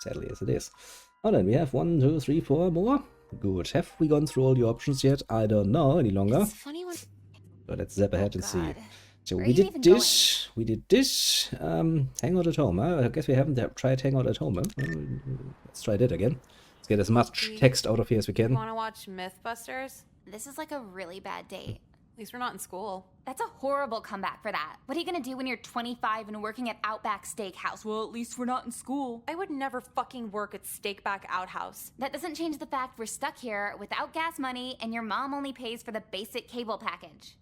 Sadly as it is. Oh, then we have 1, 2, 3, 4 more. Good. Have we gone through all the options yet? I don't know any longer. It's funny when... So let's zap ahead and see. So Where we are you did even this. We did this. Hang out at home. Huh? I guess we haven't tried hang out at home. Huh? Let's try that again. Let's get as much text out of here as we can. You want to watch Mythbusters? This is like a really bad date. At least we're not in school. That's a horrible comeback for that. What are you gonna do when you're 25 and working at Outback Steakhouse? Well, at least we're not in school. I would never fucking work at Steakback Outhouse. That doesn't change the fact we're stuck here without gas money and your mom only pays for the basic cable package.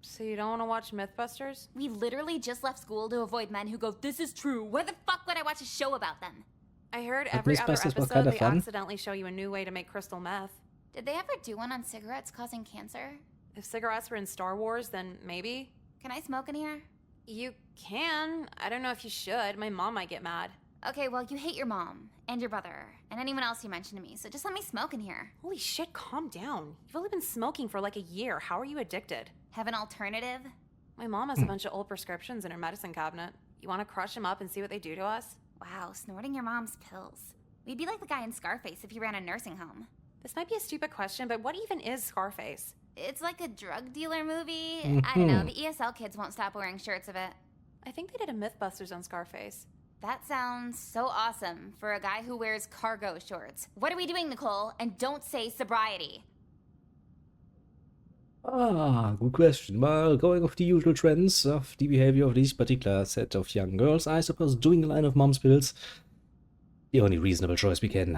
So you don't want to watch Mythbusters? We literally just left school to avoid men who go, this is true. Why the fuck would I watch a show about them? I heard But every other Mythbusters was episode kinda they fun. accidentally show you a new way to make crystal meth. Did they ever do one on cigarettes causing cancer? If cigarettes were in Star Wars, then maybe. Can I smoke in here? You can. I don't know if you should. My mom might get mad. Okay, well, you hate your mom, and your brother, and anyone else you mentioned to me, so just let me smoke in here. Holy shit, calm down. You've only been smoking for like a year. How are you addicted? Have an alternative? My mom has a bunch of old prescriptions in her medicine cabinet. You want to crush them up and see what they do to us? Wow, snorting your mom's pills. We'd be like the guy in Scarface if he ran a nursing home. This might be a stupid question, but what even is Scarface? It's like a drug dealer movie. I don't know, the ESL kids won't stop wearing shirts of it. I think they did a Mythbusters on Scarface. That sounds so awesome for a guy who wears cargo shorts. What are we doing, Nicole? And don't say sobriety. Good question. Well, going off the usual trends of the behavior of this particular set of young girls, I suppose doing a line of mom's pills, the only reasonable choice we can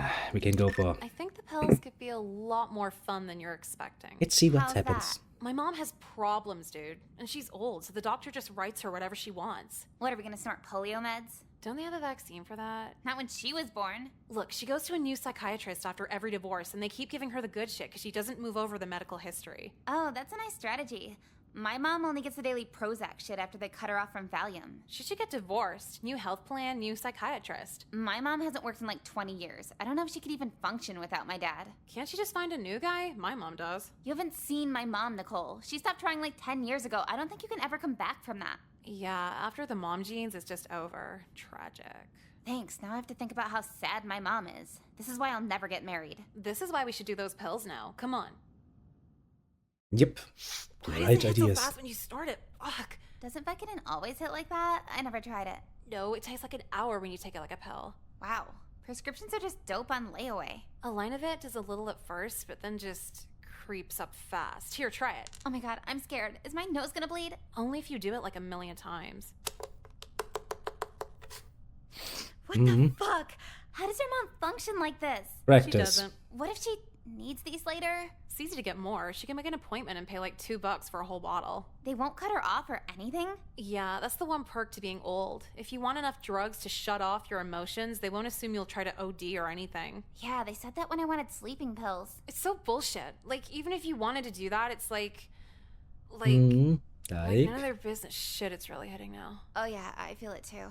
go for. I think the pills could be a lot more fun than you're expecting. Let's see what How's happens. that? My mom has problems, dude. And she's old, so the doctor just writes her whatever she wants. What, are we gonna snort polio meds? Don't they have a vaccine for that? Not when she was born. Look, she goes to a new psychiatrist after every divorce, and they keep giving her the good shit because she doesn't move over the medical history. Oh, that's a nice strategy. My mom only gets the daily Prozac shit after they cut her off from Valium. She should get divorced. New health plan, new psychiatrist. My mom hasn't worked in like 20 years. I don't know if she could even function without my dad. Can't you just find a new guy? My mom does. You haven't seen my mom, Nicole. She stopped trying like 10 years ago. I don't think you can ever come back from that. Yeah, after the mom genes, it's just over. Tragic. Thanks. Now I have to think about how sad my mom is. This is why I'll never get married. This is why we should do those pills now. Come on. Yep. Why Right does it hit ideas. so fast when you start it? Fuck. Doesn't Vicodin always hit like that? I never tried it. No, it takes like an hour when you take it like a pill. Wow. Prescriptions are just dope on layaway. A line of it does a little at first, but then just creeps up fast. Here, try it. Oh my god, I'm scared. Is my nose gonna bleed? Only if you do it like a million times. What the fuck? How does your mom function like this? She Practice. doesn't. What if she needs these later? It's easy to get more. She can make an appointment and pay like $2 for a whole bottle. They won't cut her off or anything? Yeah, that's the one perk to being old. If you want enough drugs to shut off your emotions, they won't assume you'll try to OD or anything. Yeah, they said that when I wanted sleeping pills. It's so bullshit. Like, even if you wanted to do that, it's like Like, none of their business. Shit, it's really hitting now. Oh yeah, I feel it too.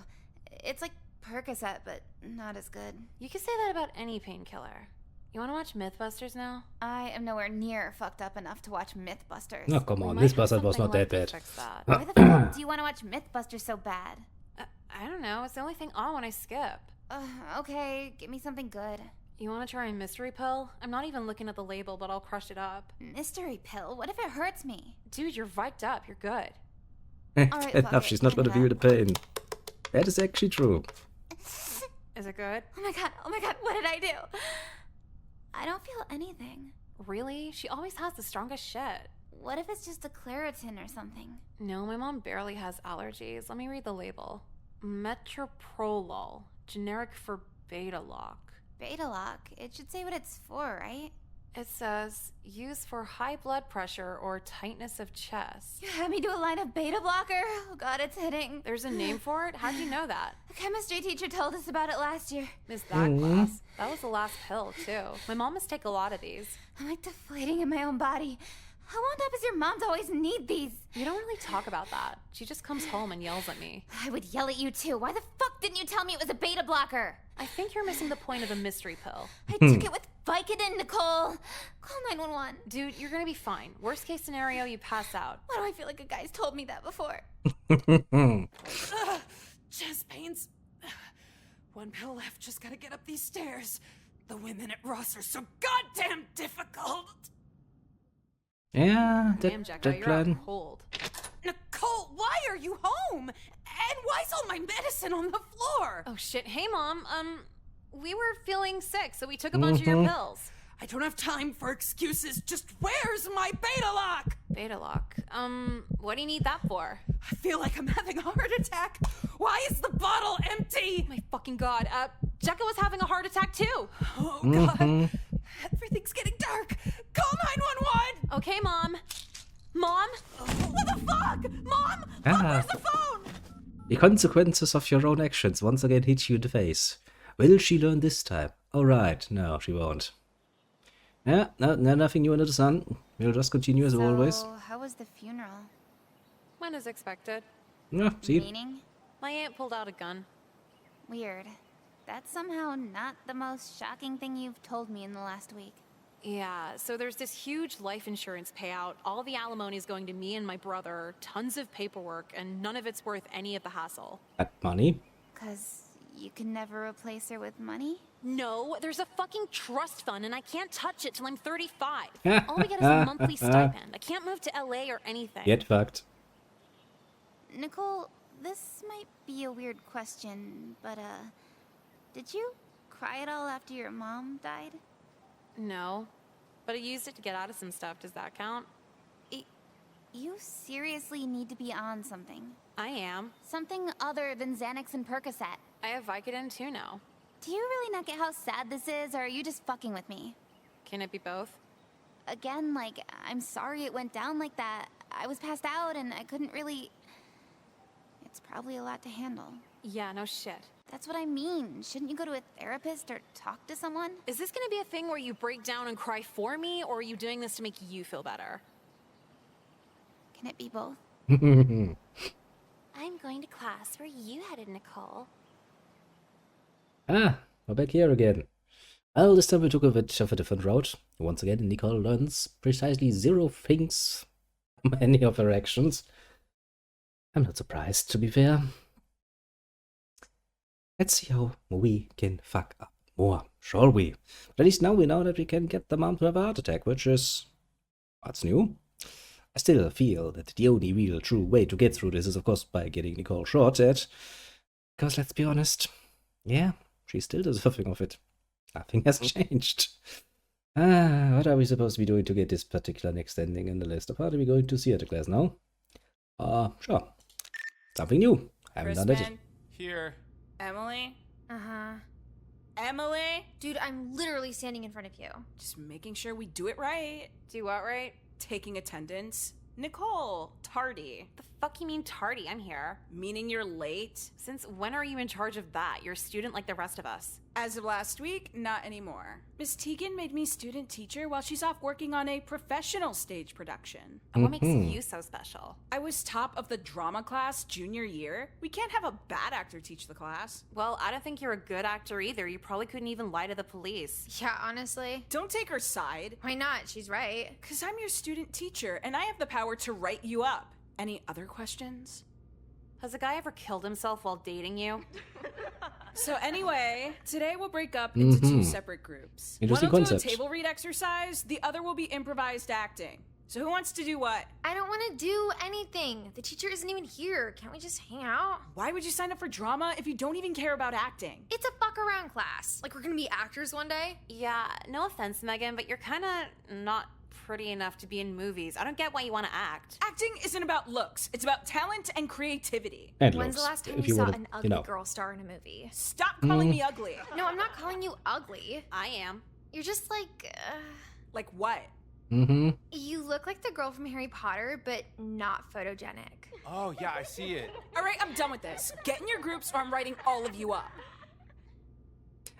It's like Percocet, but not as good. You could say that about any painkiller. You want to watch Mythbusters now? I am nowhere near fucked up enough to watch Mythbusters. oh, come We on. might This have bastard was not something that left bad. to fix that. Why the fuck do you want to watch Mythbusters so bad? I don't know. It's the only thing on when I skip. Okay, give me something good. You want to try a mystery pill? I'm not even looking at the label, but I'll crush it up. Mystery pill? What if it hurts me? Dude, you're viced up. You're good. Alright, Fair fuck enough, it. she's not going to Give me feel the pain. That is actually true. Is it good? Oh my god, what did I do? I don't feel anything. Really? She always has the strongest shit. What if it's just a Claritin or something? No, my mom barely has allergies. Let me read the label. Metoprolol, generic for Beta-Lock. Beta-Lock? It should say what it's for, right? It says, used for high blood pressure or tightness of chest. You had me do a line of beta blocker? Oh god, it's hitting. There's a name for it? How'd you know that? The chemistry teacher told us about it last year. Missed that class. That was the last pill, too. My mom must take a lot of these. I'm like deflating in my own body. How wound up is your mom to always need these? You don't really talk about that. She just comes home and yells at me. I would yell at you too. Why the fuck didn't you tell me it was a beta blocker? I think you're missing the point of the mystery pill. I took it with Vicodin, Nicole. Call 911. Dude, you're gonna be fine. Worst case scenario, you pass out. Why do I feel like a guy's told me that before? Chest pains. One pill left, just gotta get up these stairs. The women at Ross are so goddamn difficult. Yeah, Damn, Jack, that you're plan. out cold. Nicole, why are you home? And why's all my medicine on the floor? Oh shit, hey mom, we were feeling sick, so we took a bunch of your pills. I don't have time for excuses. Just where's my beta lock? Beta lock. What do you need that for? I feel like I'm having a heart attack. Why is the bottle empty? My fucking god, Jekka was having a heart attack too. Oh god. Everything's getting dark. Call 911. Okay, mom. Mom? What the fuck? Mom, where's the phone? The consequences of your own actions once again hit you in the face. Will she learn this time? Alright, no, she won't. Yeah, no, nothing new under the sun. We'll just continue as always. So, how was the funeral? When is expected? Yeah, see? Meaning? My aunt pulled out a gun. Weird. That's somehow not the most shocking thing you've told me in the last week. Yeah, so there's this huge life insurance payout. All the alimony is going to me and my brother, tons of paperwork, and none of it's worth any of the hassle. That money? 'Cause you can never replace her with money? No, there's a fucking trust fund and I can't touch it till I'm 35. All we get is a monthly stipend. I can't move to LA or anything. Get fucked. Nicole, this might be a weird question, but did you cry at all after your mom died? No, but I used it to get out of some stuff. Does that count? You seriously need to be on something. I am. Something other than Xanax and Percocet. I have Vicodin too now. Do you really not get how sad this is, or are you just fucking with me? Can it be both? Again, like, I'm sorry it went down like that. I was passed out and I couldn't really... It's probably a lot to handle. Yeah, no shit. That's what I mean. Shouldn't you go to a therapist or talk to someone? Is this gonna be a thing where you break down and cry for me, or are you doing this to make you feel better? Can it be both? I'm going to class. Where you headed, Nicole? Ah, we're back here again. Well, this time we took a bit of a different route. Once again, Nicole learns precisely 0 things from any of her actions. I'm not surprised, to be fair. Let's see how we can fuck up more, shall we? But at least now we know that we can get the mom to have a heart attack, which is... what's new? I still feel that the only real true way to get through this is, of course, by getting Nicole shot at. Because let's be honest, yeah, she's still deserving of it. Nothing has changed. What are we supposed to be doing to get this particular next ending in the list? What are we going to theater class now? Sure. Something new. I haven't done that. Crispin, Here. Emily? Uh-huh. Emily? Dude, I'm literally standing in front of you. Just making sure we do it right. Do what right? Taking attendance. Nicole, tardy. The fuck you mean tardy? I'm here. Meaning you're late? Since when are you in charge of that? You're a student like the rest of us. As of last week, not anymore. Miss Tegan made me student teacher while she's off working on a professional stage production. And what makes you so special? I was top of the drama class junior year. We can't have a bad actor teach the class. Well, I don't think you're a good actor either. You probably couldn't even lie to the police. Yeah, honestly. Don't take her side. Why not? She's right. Because I'm your student teacher, and I have the power to write you up. Any other questions? Has a guy ever killed himself while dating you? So anyway, today we'll break up into 2 separate groups. Interesting One will concept. do a table read exercise, the other will be improvised acting. So who wants to do what? I don't want to do anything. The teacher isn't even here. Can't we just hang out? Why would you sign up for drama if you don't even care about acting? It's a fuck around class. Like we're gonna be actors one day. Yeah, no offense, Megan, but you're kind of not pretty enough to be in movies. I don't get why you want to act. Acting isn't about looks, it's about talent and creativity. And When's looks, the last time if you saw wanna, an you ugly know. girl star in a movie? Stop calling me ugly. No, I'm not calling you ugly. I am. You're just like, Like what? you look like the girl from Harry Potter, but not photogenic. Oh, yeah, I see it. All right, I'm done with this. Get in your groups or I'm writing all of you up.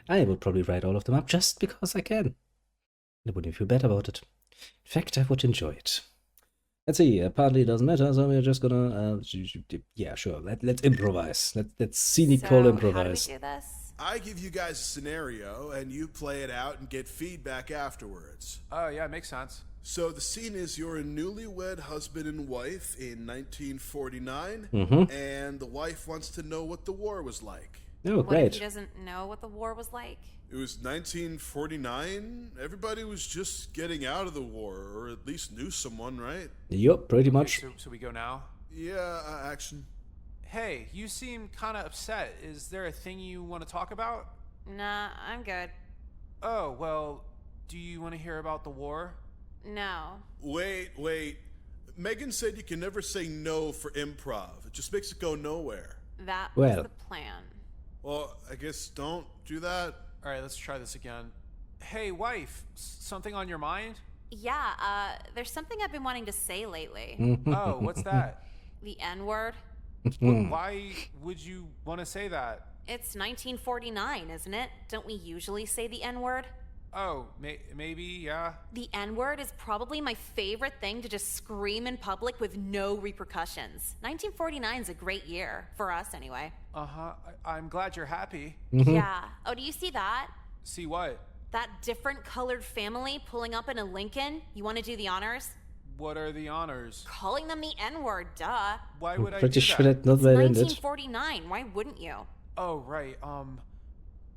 I would probably write all of them up just because I can. I wouldn't feel bad about it. In fact, I would enjoy it. Let's see, apparently it doesn't matter, so we're just gonna, yeah, sure, let's improvise. Let's see Nicole improvise. How do we do this? I give you guys a scenario, and you play it out and get feedback afterwards. Oh, yeah, makes sense. So the scene is you're a newlywed husband and wife in 1949, and the wife wants to know what the war was like. Oh, What if great. he doesn't know what the war was like? It was 1949. Everybody was just getting out of the war, or at least knew someone, right? Yup, pretty Okay, much. so we go now? Yeah, action. Hey, you seem kind of upset. Is there a thing you want to talk about? Nah, I'm good. Oh, well, do you want to hear about the war? No. Wait. Megan said you can never say no for improv. It just makes it go nowhere. That was Well. the plan. Well, I guess don't do that. All right, let's try this again. Hey, wife, something on your mind? Yeah, there's something I've been wanting to say lately. Oh, what's that? The N-word. Why would you want to say that? It's 1949, isn't it? Don't we usually say the N-word? Oh, maybe, yeah. The N-word is probably my favorite thing to just scream in public with no repercussions. 1949 is a great year. For us, anyway. Uh-huh. I'm glad you're happy. Yeah. Oh, do you see that? See what? That different colored family pulling up in a Lincoln? You want to do the honors? What are the honors? Calling them the N-word, duh. Why would I Pretty do sure that? that not well ended. 1949, why wouldn't you? Oh, right.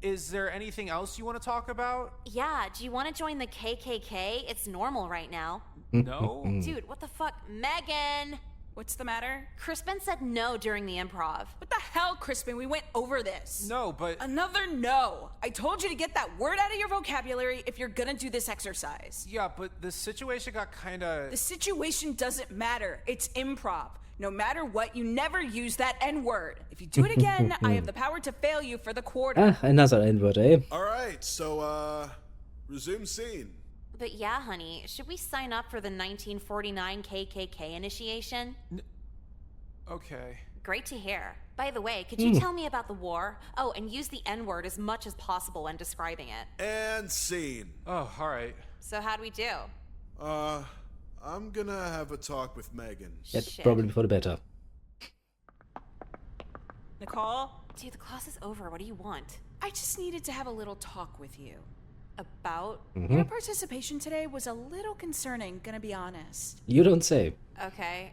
Is there anything else you want to talk about? Yeah, do you want to join the KKK? It's normal right now. No? Dude, what the fuck? Megan! What's the matter? Crispin said no during the improv. What the hell, Crispin? We went over this. No, but Another no. I told you to get that word out of your vocabulary if you're gonna do this exercise. yeah, but the situation got kind of The situation doesn't matter. It's improv. No matter what, you never use that N-word. If you do it again, I have the power to fail you for the quarter. Ah, another N-word, eh? All right, so resume scene. But yeah, honey, should we sign up for the 1949 KKK initiation? okay. Great to hear. By the way, could you tell me about the war? Oh, and use the N-word as much as possible when describing it. And scene. Oh, all right. So how'd we do? I'm gonna have a talk with Megan. That's Shit. probably for the better. Nicole, Dude, the class is over. What do you want? I just needed to have a little talk with you. About? Your participation today was a little concerning, gonna be honest. You don't say. Okay.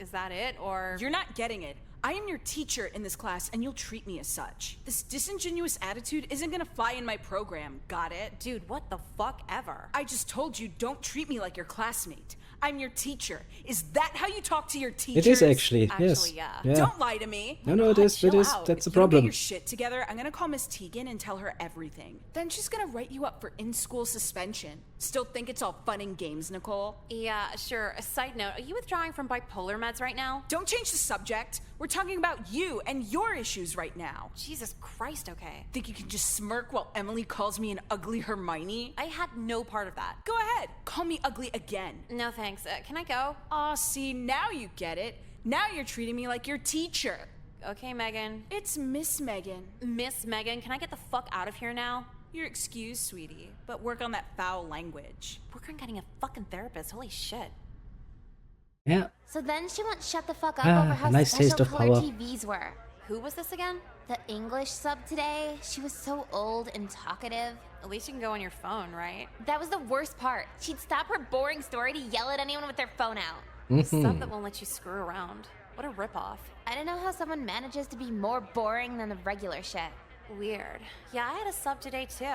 Is that it, or? You're not getting it. I am your teacher in this class, and you'll treat me as such. This disingenuous attitude isn't gonna fly in my program, got it? Dude, what the fuck ever? I just told you, don't treat me like your classmate. I'm your teacher. Is that how you talk to your teachers? It is actually, yes. Actually, yeah. Don't lie to me. No, it God, is, chill it is. out. That's If the you don't problem. Get your shit together. I'm gonna call Miss Tegan and tell her everything. Then she's gonna write you up for in-school suspension. Still think it's all fun and games, Nicole? Yeah, sure. A side note, are you withdrawing from bipolar meds right now? Don't change the subject. We're talking about you and your issues right now. Jesus Christ, okay. Think you can just smirk while Emily calls me an ugly Hermione? I had no part of that. Go ahead. Call me ugly again. No thanks. Can I go? Aw, see, now you get it. Now you're treating me like your teacher. Okay, Megan. It's Miss Megan. Miss Megan, can I get the fuck out of here now? You're excused, sweetie, but work on that foul language. Work on getting a fucking therapist. Holy shit. Yeah. So then she won't shut the fuck up Ah, over how a nice special taste of color power. TVs were. Who was this again? The English sub today, she was so old and talkative. At least you can go on your phone, right? That was the worst part. She'd stop her boring story to yell at anyone with their phone out. Stuff that won't let you screw around. What a ripoff. I don't know how someone manages to be more boring than the regular shit. Weird. Yeah, I had a sub today too.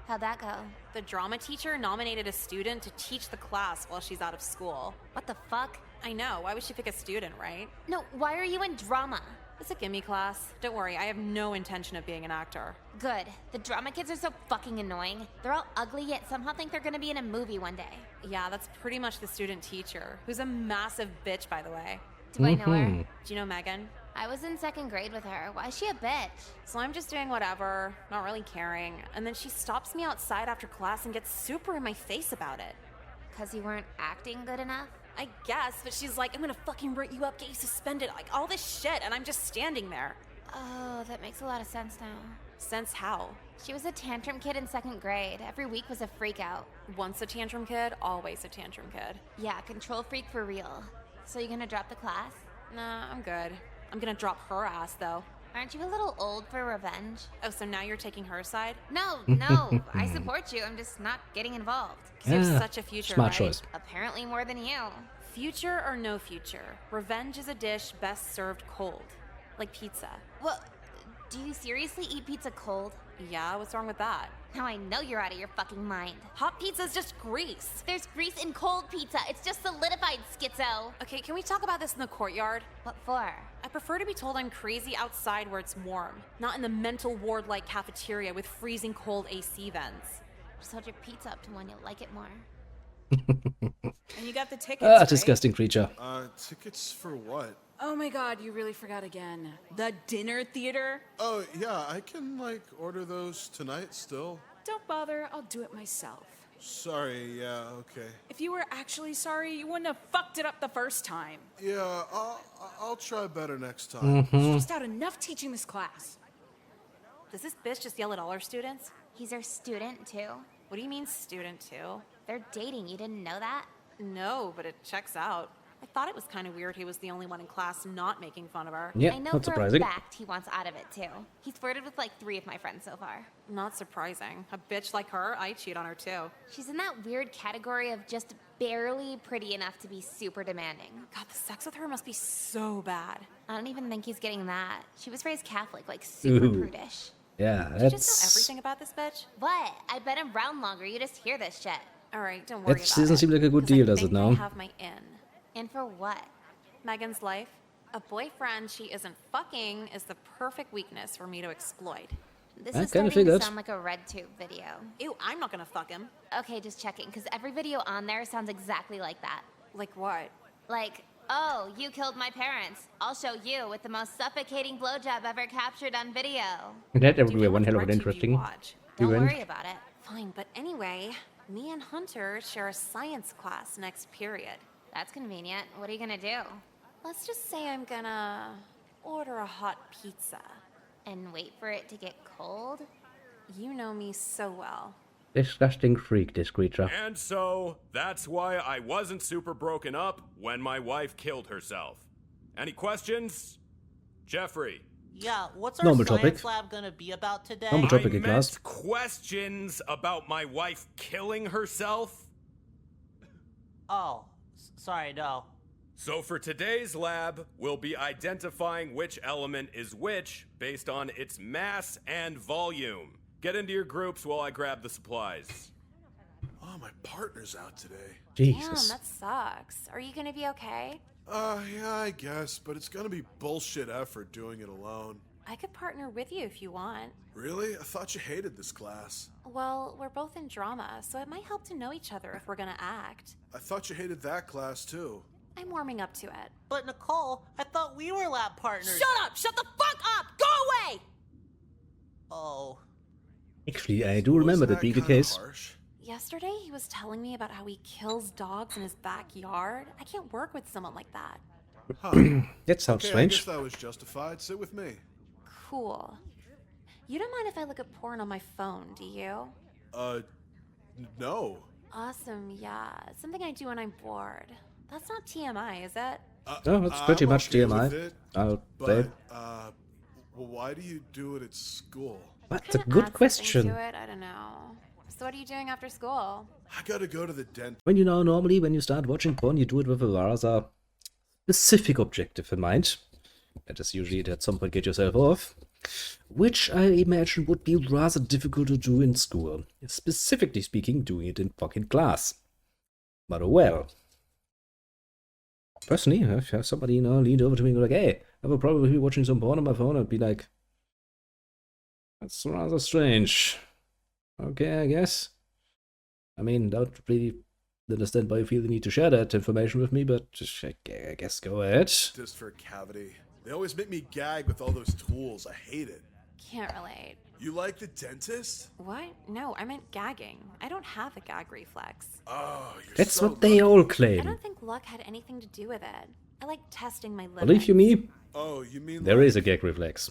How'd that go? The drama teacher nominated a student to teach the class while she's out of school. What the fuck? I know, why would she pick a student, right? No, why are you in drama? It's a gimme class. Don't worry, I have no intention of being an actor. Good. The drama kids are so fucking annoying. They're all ugly yet somehow think they're gonna be in a movie one day. Yeah, that's pretty much the student teacher, who's a massive bitch, by the way. Do I know her? Do you know Megan? I was in second grade with her. Why is she a bitch? So I'm just doing whatever, not really caring. And then she stops me outside after class and gets super in my face about it. Cause you weren't acting good enough? I guess, but she's like, I'm gonna fucking write you up, get you suspended, like all this shit, and I'm just standing there. Oh, that makes a lot of sense now. Sense how? She was a tantrum kid in second grade. Every week was a freak out. Once a tantrum kid, always a tantrum kid. Yeah, control freak for real. So you gonna drop the class? Nah, I'm good. I'm gonna drop her ass, though. Aren't you a little old for revenge? Oh, so now you're taking her side? No, I support you. I'm just not getting involved. Because you have Ah, such a future, smart right? choice. Apparently more than you. Future or no future, revenge is a dish best served cold. Like pizza. Well, Do you seriously eat pizza cold? Yeah, what's wrong with that? Now I know you're out of your fucking mind. Hot pizza's just grease. There's grease in cold pizza. It's just solidified, schizo. Okay, can we talk about this in the courtyard? What for? I prefer to be told I'm crazy outside where it's warm, not in the mental ward-like cafeteria with freezing cold AC vents. Just hold your pizza up to one you'll like it more. And you got the tickets, Ah, right? disgusting creature. Tickets for what? Oh my god, you really forgot again. The dinner theater? Oh, yeah, I can, like, order those tonight still. Don't bother, I'll do it myself. Sorry, yeah, okay. If you were actually sorry, you wouldn't have fucked it up the first time. Yeah, I'll try better next time. Stressed out enough teaching this class. Does this bitch just yell at all our students? He's our student, too. What do you mean student too? They're dating. You didn't know that? No, but it checks out. I thought it was kind of weird he was the only one in class not making fun of her. Yeah, I know not for surprising. a fact he wants out of it, too. He's flirted with like 3 of my friends so far. Not surprising. A bitch like her, I cheat on her too. She's in that weird category of just barely pretty enough to be super demanding. God, the sex with her must be so bad. I don't even think he's getting that. She was raised Catholic, like super Ooh. prudish. Yeah, Did you just know that's... everything about this bitch? What? I've been around longer. You just hear this shit. All right, don't worry That about doesn't it. seem like a good 'Cause I deal, does it think I now? have my in. And for what? Megan's life. A boyfriend she isn't fucking is the perfect weakness for me to exploit. This I is kinda starting to figured. sound like a RedTube video. Ew, I'm not gonna fuck him. Okay, just checking, because every video on there sounds exactly like that. Like what? Like, oh, you killed my parents. I'll show you with the most suffocating blowjob ever captured on video. That Dude, would be how one much hell of an RedTube do you interesting watch? Don't event. worry about it. Fine, but anyway, me and Hunter share a science class next period. That's convenient. What are you gonna do? Let's just say I'm gonna order a hot pizza. And wait for it to get cold? You know me so well. Disgusting freak, this creature. And so, that's why I wasn't super broken up when my wife killed herself. Any questions? Jeffrey. Yeah, what's our Normal science topic. lab gonna be about today? Normal topic. I in meant class. questions about my wife killing herself. Oh, sorry, no. So for today's lab, we'll be identifying which element is which based on its mass and volume. Get into your groups while I grab the supplies. Oh, my partner's out today. Damn, Jesus. that sucks. Are you gonna be okay? Yeah, I guess, but it's gonna be bullshit effort doing it alone. I could partner with you if you want. Really? I thought you hated this class. Well, we're both in drama, so it might help to know each other if we're gonna act. I thought you hated that class, too. I'm warming up to it. But Nicole, I thought we were lab partners. Shut up! Shut the fuck up! Go away! Oh. Actually, I do remember that being the kinda case. harsh? Yesterday, he was telling me about how he kills dogs in his backyard. I can't work with someone like that. Huh. That sounds Okay, I strange. guess that was justified. Sit with me. Cool. You don't mind if I look at porn on my phone, do you? No. Awesome, yeah. It's something I do when I'm bored. That's not TMI, is it? Oh, it's pretty I'm much okay TMI. with it, I'll but, say. well, why do you do it at school? That's a Kinda good add something question. To it, I don't know. So what are you doing after school? I gotta go to the dentist. When you know, normally when you start watching porn, you do it with a rather specific objective in mind. That is usually to at some point get yourself off, which I imagine would be rather difficult to do in school. Specifically speaking, doing it in fucking class. But oh well. Personally, if somebody leaned over to me and go like, "Hey, I will probably be watching some porn on my phone," I'd be like, "That's rather strange." Okay, I guess. I mean, don't really understand why you feel the need to share that information with me, but I guess go ahead. Just for a cavity. They always make me gag with all those tools. I hate it. Can't relate. You like the dentist? What? No, I meant gagging. I don't have a gag reflex. Oh, you're That's so what they lucky. all I claim. don't think luck had anything to do with it. I like testing my limits. Believe you me, Oh, you mean there like, is a gag reflex.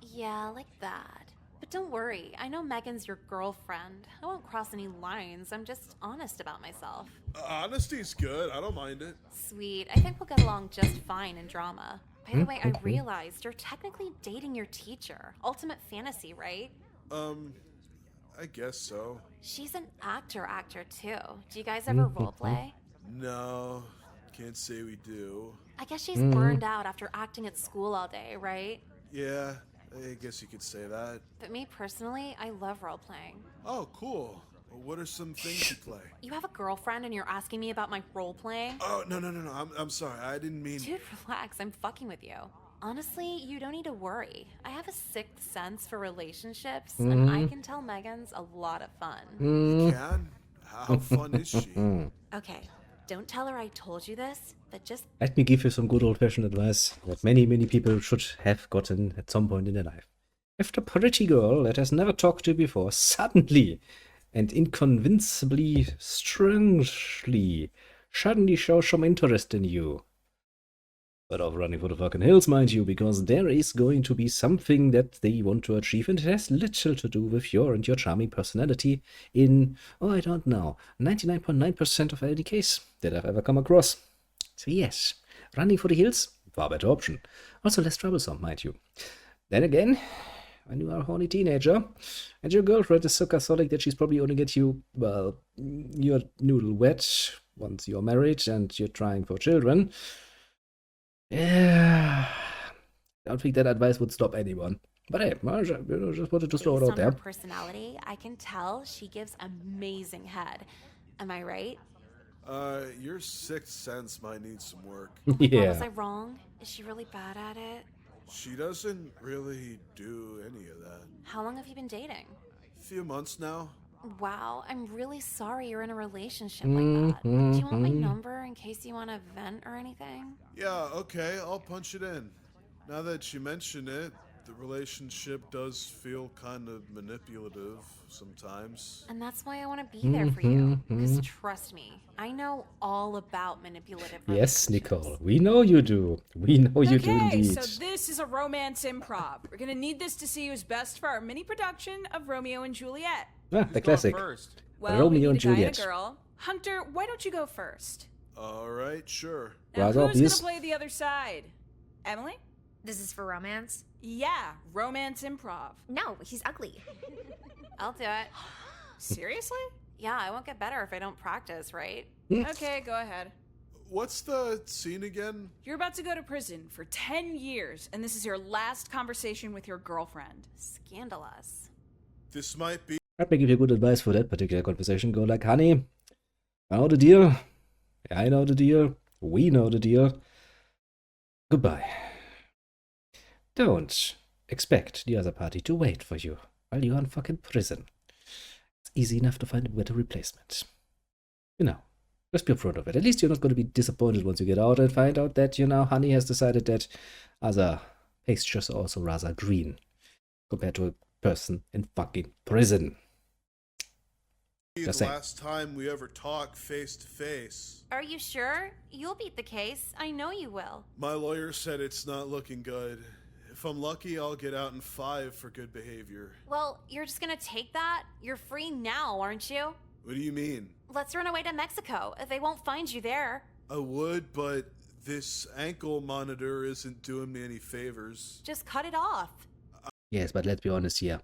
Yeah, like that. But don't worry, I know Megan's your girlfriend. I won't cross any lines. I'm just honest about myself. Honesty's good. I don't mind it. Sweet. I think we'll get along just fine in drama. By the way, I realized you're technically dating your teacher. Ultimate fantasy, right? I guess so. She's an actor too. Do you guys ever roleplay? No, can't say we do. I guess she's burned out after acting at school all day, right? Yeah, I guess you could say that. But me personally, I love role playing. Oh, cool. Well, what are some things you play? You have a girlfriend and you're asking me about my role playing? Oh, no. I'm sorry. I didn't mean... Dude, relax. I'm fucking with you. Honestly, you don't need to worry. I have a sixth sense for relationships, and I can tell Megan's a lot of fun. You can? How fun is she? Okay, don't tell her I told you this, but just Let me give you some good old-fashioned advice that many, many people should have gotten at some point in their life. If the pretty girl that has never talked to you before suddenly and inconvincibly, strangely, suddenly shows some interest in you, but off running for the fucking hills, mind you, because there is going to be something that they want to achieve, and it has little to do with your and your charming personality in, oh, I don't know, 99.9% of any case that I've ever come across. So yes, running for the hills, far better option. Also less troublesome, mind you. Then again, when you are a horny teenager, and your girlfriend is so Catholic that she's probably only get you, well, your noodle wet once you're married and you're trying for children, yeah, I don't think that advice would stop anyone. But hey, I just wanted to throw it based out on there. her personality, I can tell she gives amazing head. Am I right? Your sixth sense might need some work. Well, was I Yeah. wrong? Is she really bad at it? She doesn't really do any of that. How long have you been dating? Few months now. Wow, I'm really sorry you're in a relationship like that. Do you want my number in case you want to vent or anything? Yeah, okay, I'll punch it in. Now that you mention it, the relationship does feel kind of manipulative sometimes. And that's why I want to be there for you. Because trust me, I know all about manipulative Yes, relationships. Nicole, we know you do. We know you do Okay, indeed. so this is a romance improv. We're gonna need this to see who's best for our mini production of Romeo and Juliet. Ah, Who's the going classic. first? Well, Romeo we need and a guy Juliet. and a girl. Hunter, why don't you go first? All right, sure. Now, Rather who's obvious. gonna play the other side? Emily? This is for romance? Yeah, romance improv. No, he's ugly. I'll do it. Seriously? Yeah, I won't get better if I don't practice, right? Okay, go ahead. What's the scene again? You're about to go to prison for 10 years, and this is your last conversation with your girlfriend. Scandalous. This might be... Let me give you good advice for that particular conversation. Go like, honey, I know the deal. I know the deal. We know the deal. Goodbye. Don't expect the other party to wait for you while you're in fucking prison. It's easy enough to find a better replacement. You know, just be upfront of it. At least you're not going to be disappointed once you get out and find out that, you know, honey has decided that other pastures are also rather green compared to a person in fucking prison. the Just saying. last time we ever talk face to face. Are you sure? You'll beat the case. I know you will. My lawyer said it's not looking good. If I'm lucky, I'll get out in 5 for good behavior. Well, you're just gonna take that? You're free now, aren't you? What do you mean? Let's run away to Mexico. They won't find you there. I would, but this ankle monitor isn't doing me any favors. Just cut it off. Yes, but let's be honest here.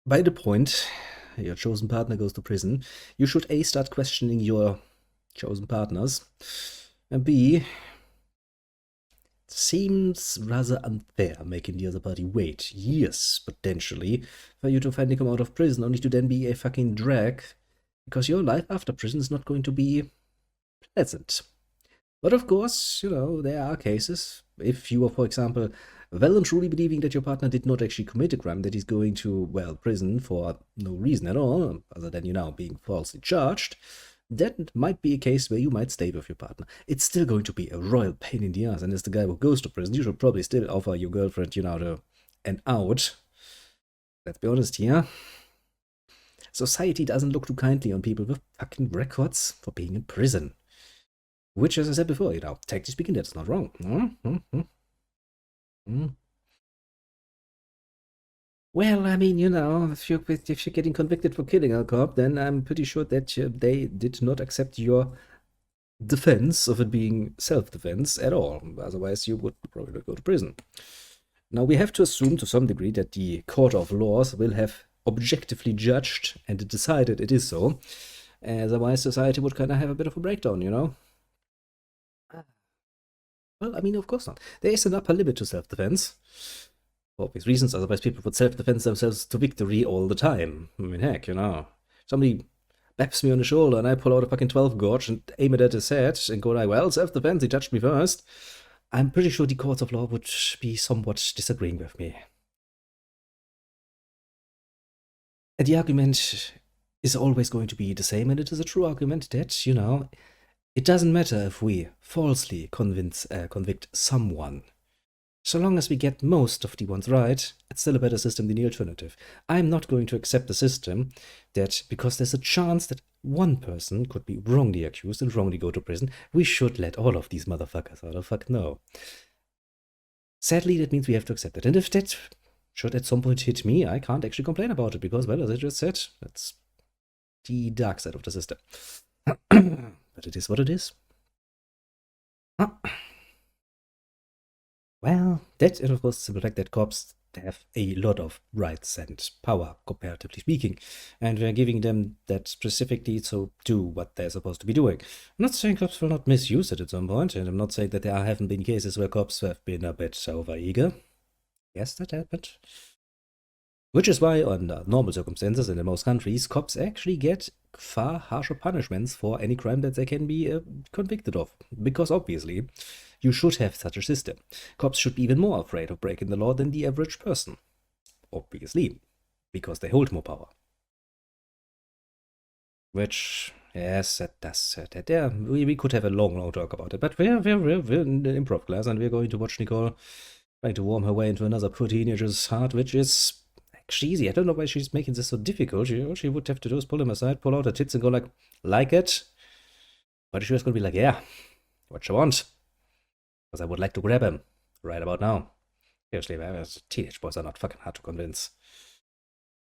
By the point your chosen partner goes to prison, you should A, start questioning your chosen partners, and B, it seems rather unfair making the other party wait years, potentially, for you to finally come out of prison, only to then be a fucking drag, because your life after prison is not going to be pleasant. But of course, you know, there are cases, if you are, for example, well and truly believing that your partner did not actually commit a crime, that he's going to, well, prison for no reason at all, other than, you know, being falsely charged, that might be a case where you might stay with your partner. It's still going to be a royal pain in the ass, and as the guy who goes to prison, you should probably still offer your girlfriend, you know, an out. Let's be honest here. Society doesn't look too kindly on people with fucking records for being in prison. Which, as I said before, you know, technically speaking, that's not wrong. Well, I mean, you know, if you're getting convicted for killing a cop, then I'm pretty sure that they did not accept your defense of it being self-defense at all. Otherwise, you would probably not go to prison. Now, we have to assume to some degree that the court of laws will have objectively judged and decided it is so. Otherwise, society would kind of have a bit of a breakdown, you know? Well, I mean, of course not. There is an upper limit to self-defense. For obvious reasons, otherwise people would self-defense themselves to victory all the time. I mean, heck, somebody baps me on the shoulder and I pull out a fucking 12 gauge and aim it at his head and go like, well, self-defense, he touched me first. I'm pretty sure the courts of law would be somewhat disagreeing with me. And the argument is always going to be the same, and it is a true argument that, it doesn't matter if we falsely convict someone. So long as we get most of the ones right, it's still a better system than the alternative. I'm not going to accept the system that because there's a chance that one person could be wrongly accused and wrongly go to prison, we should let all of these motherfuckers out of fuck no. Sadly, that means we have to accept it. And if that should at some point hit me, I can't actually complain about it because, well, as I just said, that's the dark side of the system. But it is what it is. Well, that, and of course, the fact that cops have a lot of rights and power, comparatively speaking, and we're giving them that specifically to do what they're supposed to be doing. I'm not saying cops will not misuse it at some point, and I'm not saying that there haven't been cases where cops have been a bit overeager. Yes, that happened. Which is why, under normal circumstances and in most countries, cops actually get far harsher punishments for any crime that they can be convicted of. Because obviously, you should have such a system. Cops should be even more afraid of breaking the law than the average person. Obviously, because they hold more power. Which, yes, that does. We could have a long talk about it, but we're in the improv class and we're going to watch Nicole trying to warm her way into another poor teenager's heart, which is actually easy. I don't know why she's making this so difficult. All she would have to do is pull him aside, pull out her tits and go like it? But she was going to be like, yeah, what you want? Because I would like to grab him right about now. Seriously, teenage boys are not fucking hard to convince.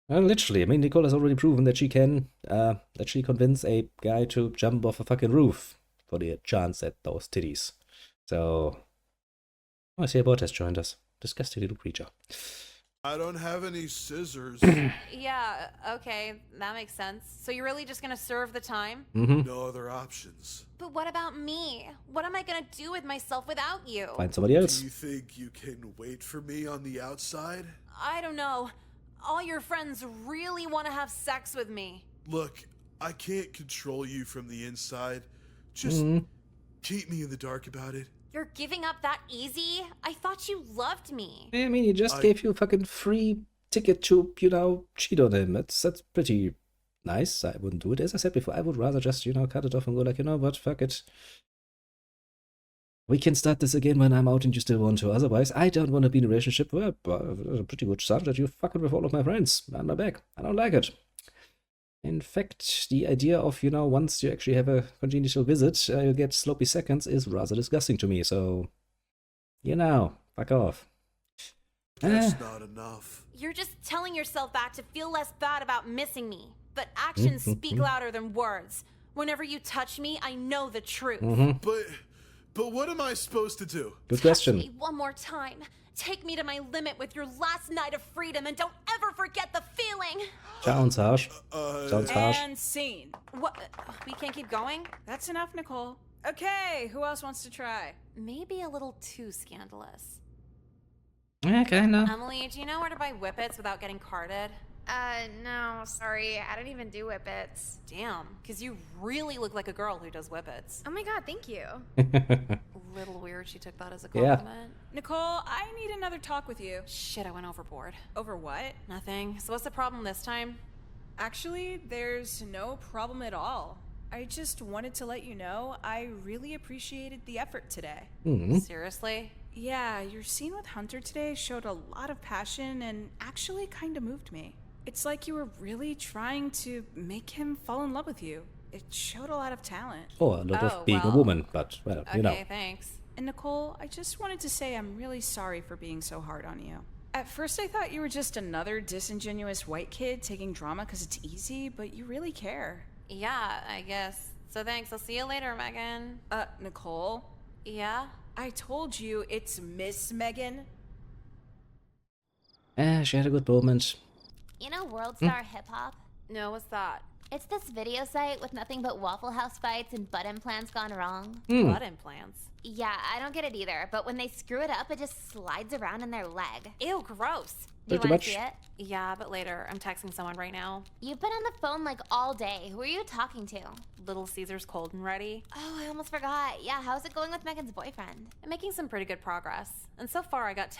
Well, literally, I mean, Nicole has already proven that she can actually convince a guy to jump off a fucking roof for the chance at those titties. So, I see a bot has joined us. Disgusting little creature. I don't have any scissors. Yeah, okay, that makes sense. So you're really just gonna serve the time? No other options. But what about me? What am I gonna do with myself without you? Find somebody else. Do you think you can wait for me on the outside? I don't know. All your friends really want to have sex with me. Look, I can't control you from the inside. Just keep me in the dark about it. You're giving up that easy? I thought you loved me. I mean, he just gave you a fucking free ticket to, cheat on him. That's pretty nice. I wouldn't do it. As I said before, I would rather just, cut it off and go like, what, fuck it. We can start this again when I'm out and you still want to. Otherwise, I don't want to be in a relationship where there's a pretty good chance that you're fucking with all of my friends behind my back. I don't like it. In fact, the idea of, once you actually have a congenital visit, you'll get sloppy seconds is rather disgusting to me. So, fuck off. That's not enough. You're just telling yourself that to feel less bad about missing me. But actions speak louder than words. Whenever you touch me, I know the truth. But what am I supposed to do? Good question. Touch me one more time. Take me to my limit with your last night of freedom and don't ever forget the feeling. Sounds harsh. Sounds harsh. And scene. What? We can't keep going? That's enough, Nicole. Okay, who else wants to try? Maybe a little too scandalous. Yeah, kinda. Emily, do you know where to buy whippets without getting carded? No, sorry. I don't even do whippets. Damn, because you really look like a girl who does whippets. Oh my god, thank you. Little weird she took that as a Yeah. compliment. Nicole, I need another talk with you. Shit, I went overboard. Over what? Nothing. So what's the problem this time? Actually, there's no problem at all. I just wanted to let you know I really appreciated the effort today. Seriously? Yeah, your scene with Hunter today showed a lot of passion and actually kind of moved me. It's like you were really trying to make him fall in love with you. It showed a lot of talent. Or a lot of being a well. woman, but, well, Okay, thanks. And Nicole, I just wanted to say I'm really sorry for being so hard on you. At first I thought you were just another disingenuous white kid taking drama because it's easy, but you really care. Yeah, I guess. So thanks. I'll see you later, Megan. Nicole? Yeah? I told you it's Miss Megan. She had a good moment. You know World Star Hip Hop? No, what's that? It's this video site with nothing but Waffle House fights and butt implants gone wrong. Blood implants. Yeah, I don't get it either, but when they screw it up, it just slides around in their leg. Ew, gross. Do you Pretty want to much. see it? Yeah, but later. I'm texting someone right now. You've been on the phone like all day. Who are you talking to? Little Caesar's cold and ready. Oh, I almost forgot. Yeah, how's it going with Megan's boyfriend? I'm making some pretty good progress. And so far, I got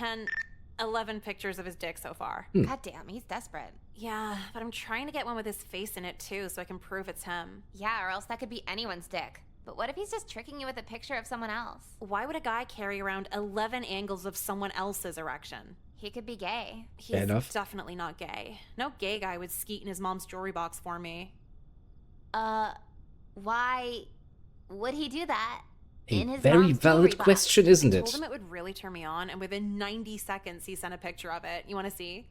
11 pictures of his dick so far. God damn, he's desperate. Yeah, but I'm trying to get one with his face in it too, so I can prove it's him. Yeah, or else that could be anyone's dick. But what if he's just tricking you with a picture of someone else? Why would a guy carry around 11 angles of someone else's erection? He could be gay. He's Fair enough. definitely not gay. No gay guy would skeet in his mom's jewelry box for me. Why would he do that? A In his very mom's valid jewelry box? question, isn't I it? told him it would really turn me on, and within 90 seconds, he sent a picture of it. You want to see?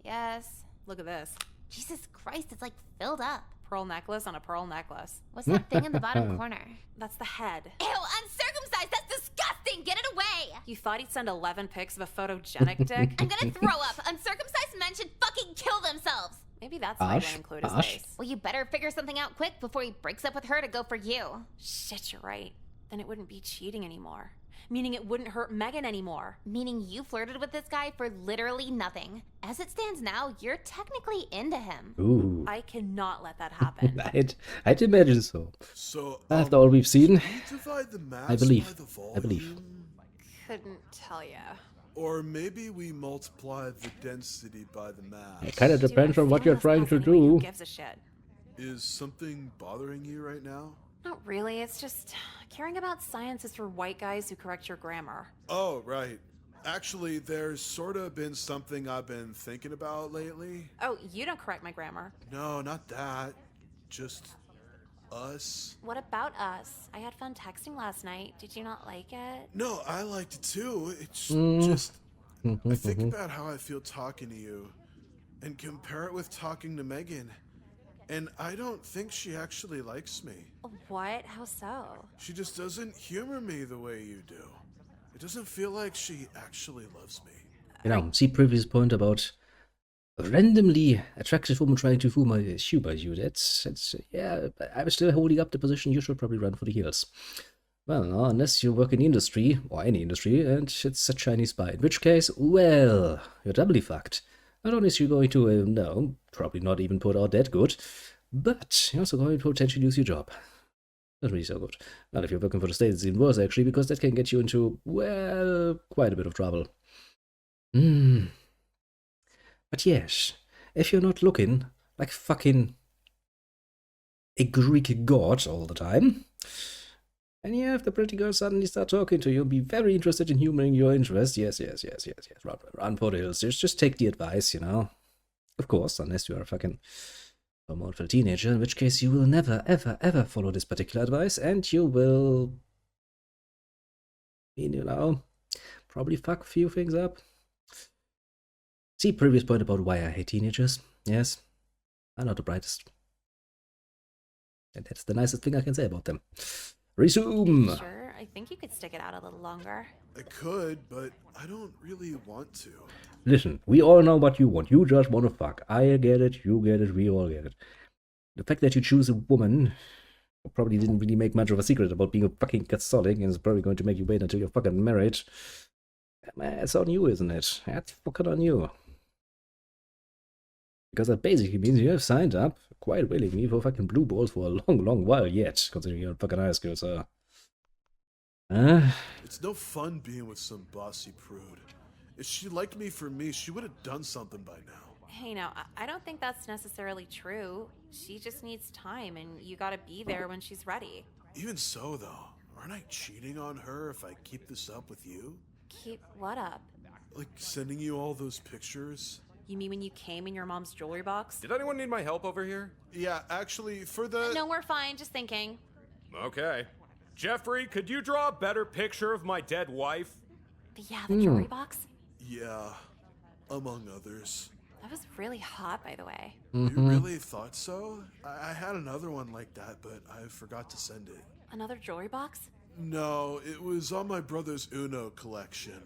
Yes. Look at this. Jesus Christ, it's like filled up. Pearl necklace on a pearl necklace. What's that thing in the bottom corner? That's the head. Ew, uncircumcised! That's disgusting! Get it away! You thought he'd send 11 pics of a photogenic dick? I'm gonna throw up. Uncircumcised men should fucking kill themselves! Maybe that's why I Ash? didn't include his Ash? face. Well, you better figure something out quick before he breaks up with her to go for you. Shit, you're right. Then it wouldn't be cheating anymore. Meaning it wouldn't hurt Megan anymore. Meaning you flirted with this guy for literally nothing. As it stands now, you're technically into him. Ooh. I cannot let that happen. I'd imagine so. So, After all we've seen, can you divide the mass I believe. by the volume? I believe. Couldn't tell ya. Or maybe we multiply the density by the mass. it kind of Dude, depends I'm on what you're failing trying this to class anyway. Who do. gives a shit? Is something bothering you right now? Not really. It's just caring about science is for white guys who correct your grammar. Oh, right. Actually, there's sort of been something I've been thinking about lately. Oh, you don't correct my grammar. No, not that. Just us. What about us? I had fun texting last night. Did you not like it? No, I liked it too. It's just. I think about how I feel talking to you and compare it with talking to Megan. And I don't think she actually likes me. What? How so? She just doesn't humor me the way you do. It doesn't feel like she actually loves me. You know, see previous point about a randomly attractive woman trying to humor you. That's yeah, I'm still holding up the position you should probably run for the hills. Well, no, unless you work in the industry, or any industry, and it's a Chinese spy. In which case, well, you're doubly fucked. Not only is she going to, no, probably not even put out that good, but you're also going to potentially lose your job. Not really so good. Well, if you're working for the state, it's even worse, actually, because that can get you into, well, quite a bit of trouble. But yes, if you're not looking like fucking a Greek god all the time, and yeah, if the pretty girls suddenly start talking to you, be very interested in humoring your interest. Yes. Run for the hills. Just take the advice, you know. Of course, unless you are a fucking hormonal teenager, in which case you will never, ever follow this particular advice, and you will, you know, probably fuck a few things up. See previous point about why I hate teenagers. Yes, I'm not the brightest. And that's the nicest thing I can say about them. Resume! Sure, I think you could stick it out a little longer. I could, but I don't really want to. Listen, we all know what you want. You just want to fuck. I get it, you get it, we all get it. The fact that you choose a woman who probably didn't really make much of a secret about being a fucking Catholic and is probably going to make you wait until you're fucking married. It's on you, isn't it? That's fucking on you. Because that basically means you have signed up quite willingly for fucking blue balls for a long while yet, considering you're in fucking high school, so. It's no fun being with some bossy prude. If she liked me for me, she would have done something by now. Hey, now, I don't think that's necessarily true. She just needs time, and you gotta be there when she's ready. Even so, though, aren't I cheating on her if I keep this up with you? Keep what up? Like sending you all those pictures? You mean when you came in your mom's jewelry box? Did anyone need my help over here? Yeah, actually, for the... No, we're fine, just thinking. Okay. Jeffrey, could you draw a better picture of my dead wife? Yeah, the jewelry box? Yeah, among others. That was really hot, by the way. You really thought so? I had another one like that, but I forgot to send it. Another jewelry box? No, it was on my brother's Uno collection.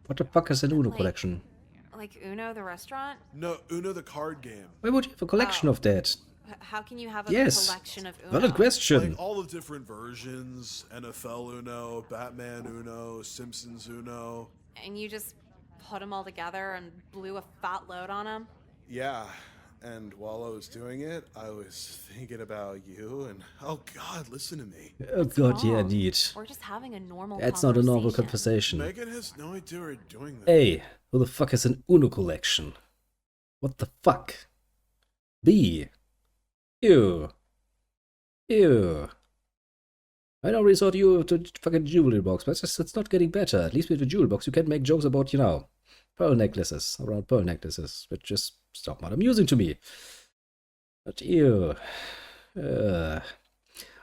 What the fuck is an Uno collection? Like Uno, the restaurant? No, Uno the card game. Why would you have a collection of that? How can you have a Yes. collection of Uno? Valid question. Like all the different versions, NFL Uno, Batman Uno, Simpsons Uno. And you just put them all together and blew a fat load on them? Yeah, and while I was doing it, I was thinking about you and, oh God, listen to me. Oh god, yeah, wrong? indeed. We're just having a normal That's not a normal conversation. conversation. Megan has no idea we're doing this. A. Who the fuck has an Uno collection? What the fuck? B. Ew. Ew. I already thought you were to fucking jewelry box, but it's not getting better. At least with the jewelry box, you can make jokes about, you know, pearl necklaces, around pearl necklaces, which is still not amusing to me. But ew. I'm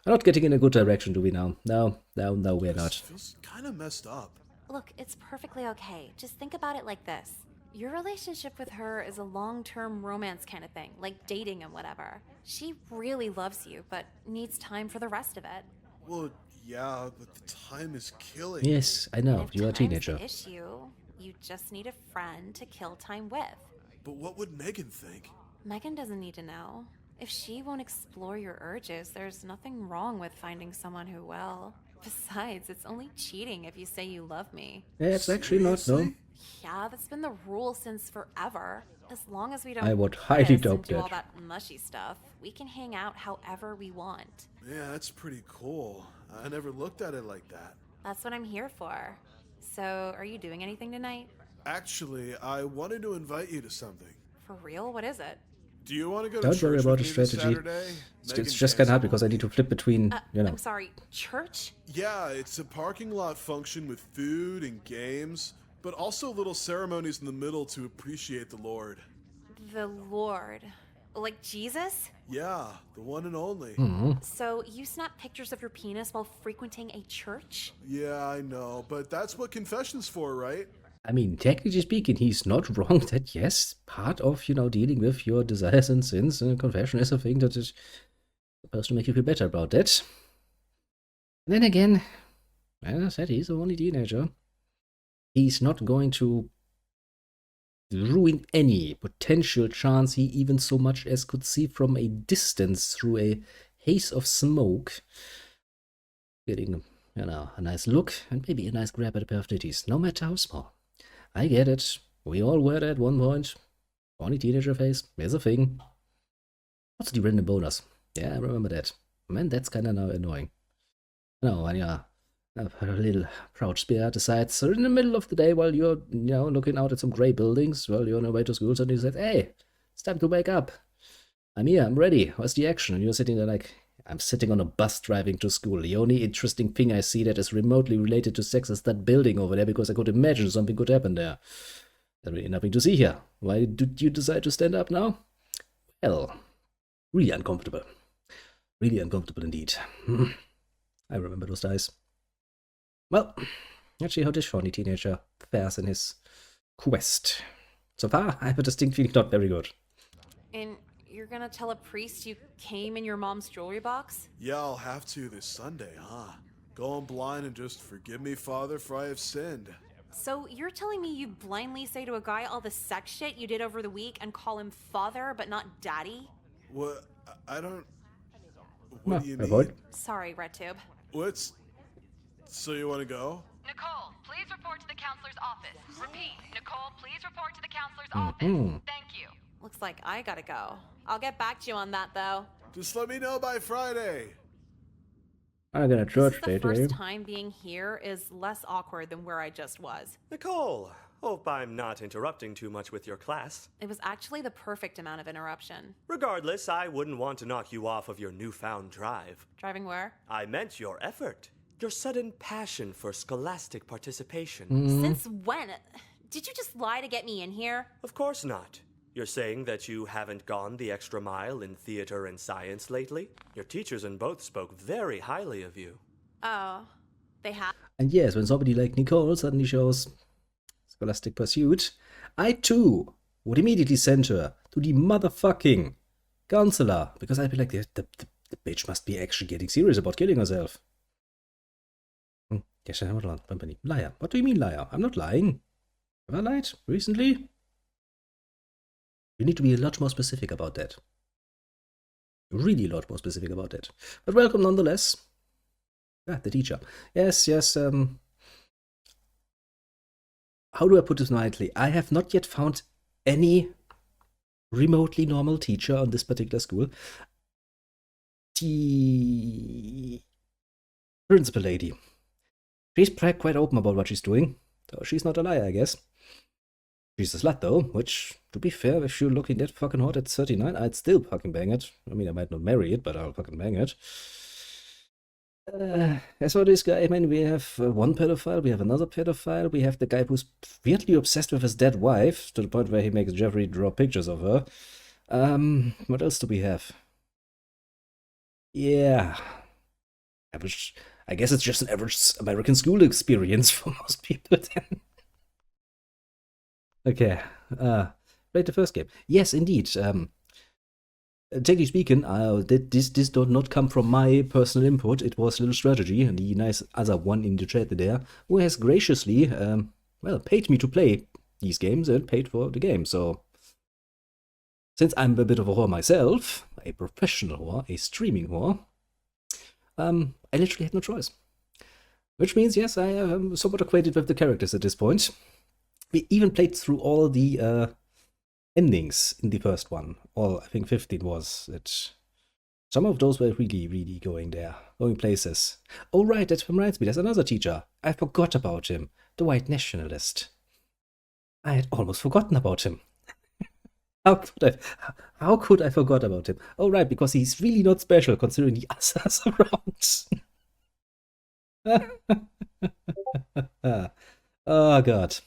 not getting in a good direction, do we now? No, we're This not. feels kind of messed up. Look, it's perfectly okay. Just think about it like this. Your relationship with her is a long-term romance kind of thing, like dating and whatever. She really loves you, but needs time for the rest of it. Well, yeah, but the time is killing me. Yes, I know, If you're a time's teenager. the issue, you just need a friend to kill time with. But what would Megan think? Megan doesn't need to know. If she won't explore your urges, there's nothing wrong with finding someone who will. Besides, it's only cheating if you say you love me. Yeah, it's actually not, no. Seriously? Yeah, that's been the rule since forever. As long as we don't I would kiss highly and doubt do all that. that mushy stuff, we can hang out however we want. Yeah, that's pretty cool. I never looked at it like that. That's what I'm here for. So, are you doing anything tonight? Actually, I wanted to invite you to something. For real? What is it? Do you want to go Don't to worry church about with the me this strategy. Saturday? It's Megan just kind of hard canceled because I on need to me. flip between, you know. I'm sorry, church? Yeah, it's a parking lot function with food and games, but also little ceremonies in the middle to appreciate the Lord. The Lord. Like Jesus? Yeah, the one and only. So, you snap pictures of your penis while frequenting a church? Yeah, I know, but that's what confession's for, right? I mean, technically speaking, he's not wrong that, yes, part of, you know, dealing with your desires and sins, confession is a thing that is supposed to make you feel better about that. And then again, as I said, he's only a teenager. He's not going to ruin any potential chance he even so much as could see from a distance through a haze of smoke. Getting, you know, a nice look and maybe a nice grab at a pair of titties, no matter how small. I get it. We all were there at one point. Only teenager face is a thing. What's the random bonus? Yeah, I remember that. Man, that's kind of now annoying. No, when you're a little proud spirit decides, so in the middle of the day while you're, you know, looking out at some grey buildings, while you're on your way to school, suddenly says, hey, it's time to wake up. I'm here, I'm ready. What's the action? And you're sitting there like, I'm sitting on a bus driving to school. The only interesting thing I see that is remotely related to sex is that building over there because I could imagine something could happen there. There's really nothing to see here. Why did you decide to stand up now? Well, really uncomfortable. Really uncomfortable indeed. I remember those days. Well, let's see how this shawny teenager fares in his quest. So far, I have a distinct feeling not very good. And you're gonna tell a priest you came in your mom's jewelry box? Yeah, I'll have to this Sunday, huh? Going blind and just forgive me, Father, for I have sinned. So you're telling me you blindly say to a guy all the sex shit you did over the week and call him father but not daddy? What? I don't... What do you avoid. mean? Sorry, RedTube. What's... So you want to go? Nicole, please report to the counselor's office. Repeat, Nicole, please report to the counselor's office. Thank you. Looks like I gotta go. I'll get back to you on that, though. Just let me know by Friday. I'm gonna church The later. first time being here is less awkward than where I just was. Nicole, hope I'm not interrupting too much with your class. It was actually the perfect amount of interruption. Regardless, I wouldn't want to knock you off of your newfound drive. Driving where? I meant your effort. Your sudden passion for scholastic participation. Since when? Did you just lie to get me in here? Of course not. You're saying that you haven't gone the extra mile in theater and science lately? Your teachers in both spoke very highly of you. Oh, they have? And yes, when somebody like Nicole suddenly shows scholastic pursuit, I too would immediately send her to the motherfucking counselor, because I'd be like, the bitch must be actually getting serious about killing herself. Yes, I'm not company. Liar. What do you mean liar? I'm not lying. Have I lied recently? You need to be a lot more specific about that. Really a lot more specific about that. But welcome nonetheless. Ah, the teacher. Yes, how do I put this nicely? I have not yet found any remotely normal teacher on this particular school. The principal lady. She's quite open about what she's doing. So she's not a liar, I guess. She's a slut, though, which, to be fair, if you're looking that fucking hot at 39, I'd still fucking bang it. I mean, I might not marry it, but I'll fucking bang it. As for this guy, I mean, we have one pedophile, we have another pedophile, we have the guy who's weirdly obsessed with his dead wife, to the point where he makes Jeffrey draw pictures of her. What else do we have? Yeah. Average. I guess it's just an average American school experience for most people then. Okay. Played the first game. Yes, indeed. Technically speaking, this did not come from my personal input. It was Little Strategy, the nice other one in the chat there, who has graciously, paid me to play these games and paid for the game. So, since I'm a bit of a whore myself, a professional whore, a streaming whore, I literally had no choice. Which means, yes, I am somewhat acquainted with the characters at this point. We even played through all the endings in the first one. All, I think 15 was it. Some of those were really, really going places. Oh right, that reminds me, there's another teacher. I forgot about him. The white nationalist. I had almost forgotten about him. How could I forgot about him? Oh right, because he's really not special considering the others around. Oh god.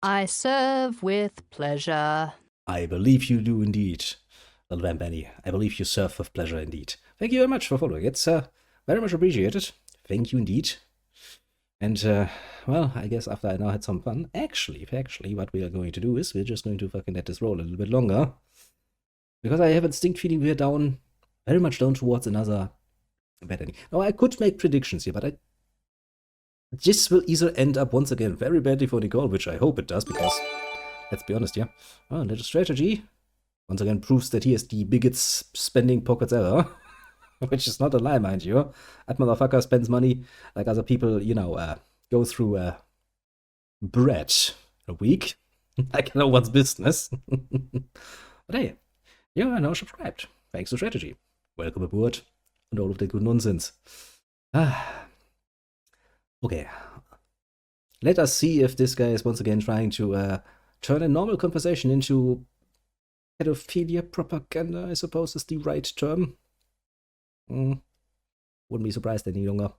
I serve with pleasure. I believe you do indeed, little Benny. I believe you serve with pleasure indeed. Thank you very much for following. It's very much appreciated. Thank you indeed. And, well, I guess after I now had some fun, actually, what we are going to do is we're just going to fucking let this roll a little bit longer. Because I have a distinct feeling we're very much down towards another bad ending. Now, I could make predictions here, but this will either end up once again very badly for Nicole, which I hope it does, because, let's be honest here, Little Strategy once again proves that he has the biggest spending pockets ever. Which is not a lie, mind you. That motherfucker spends money like other people, go through bread a week. Like no one's business. But hey, you are now subscribed. Thanks to Strategy. Welcome aboard. And all of the good nonsense. Okay. Let us see if this guy is once again trying to turn a normal conversation into pedophilia propaganda, I suppose is the right term. Wouldn't be surprised any longer.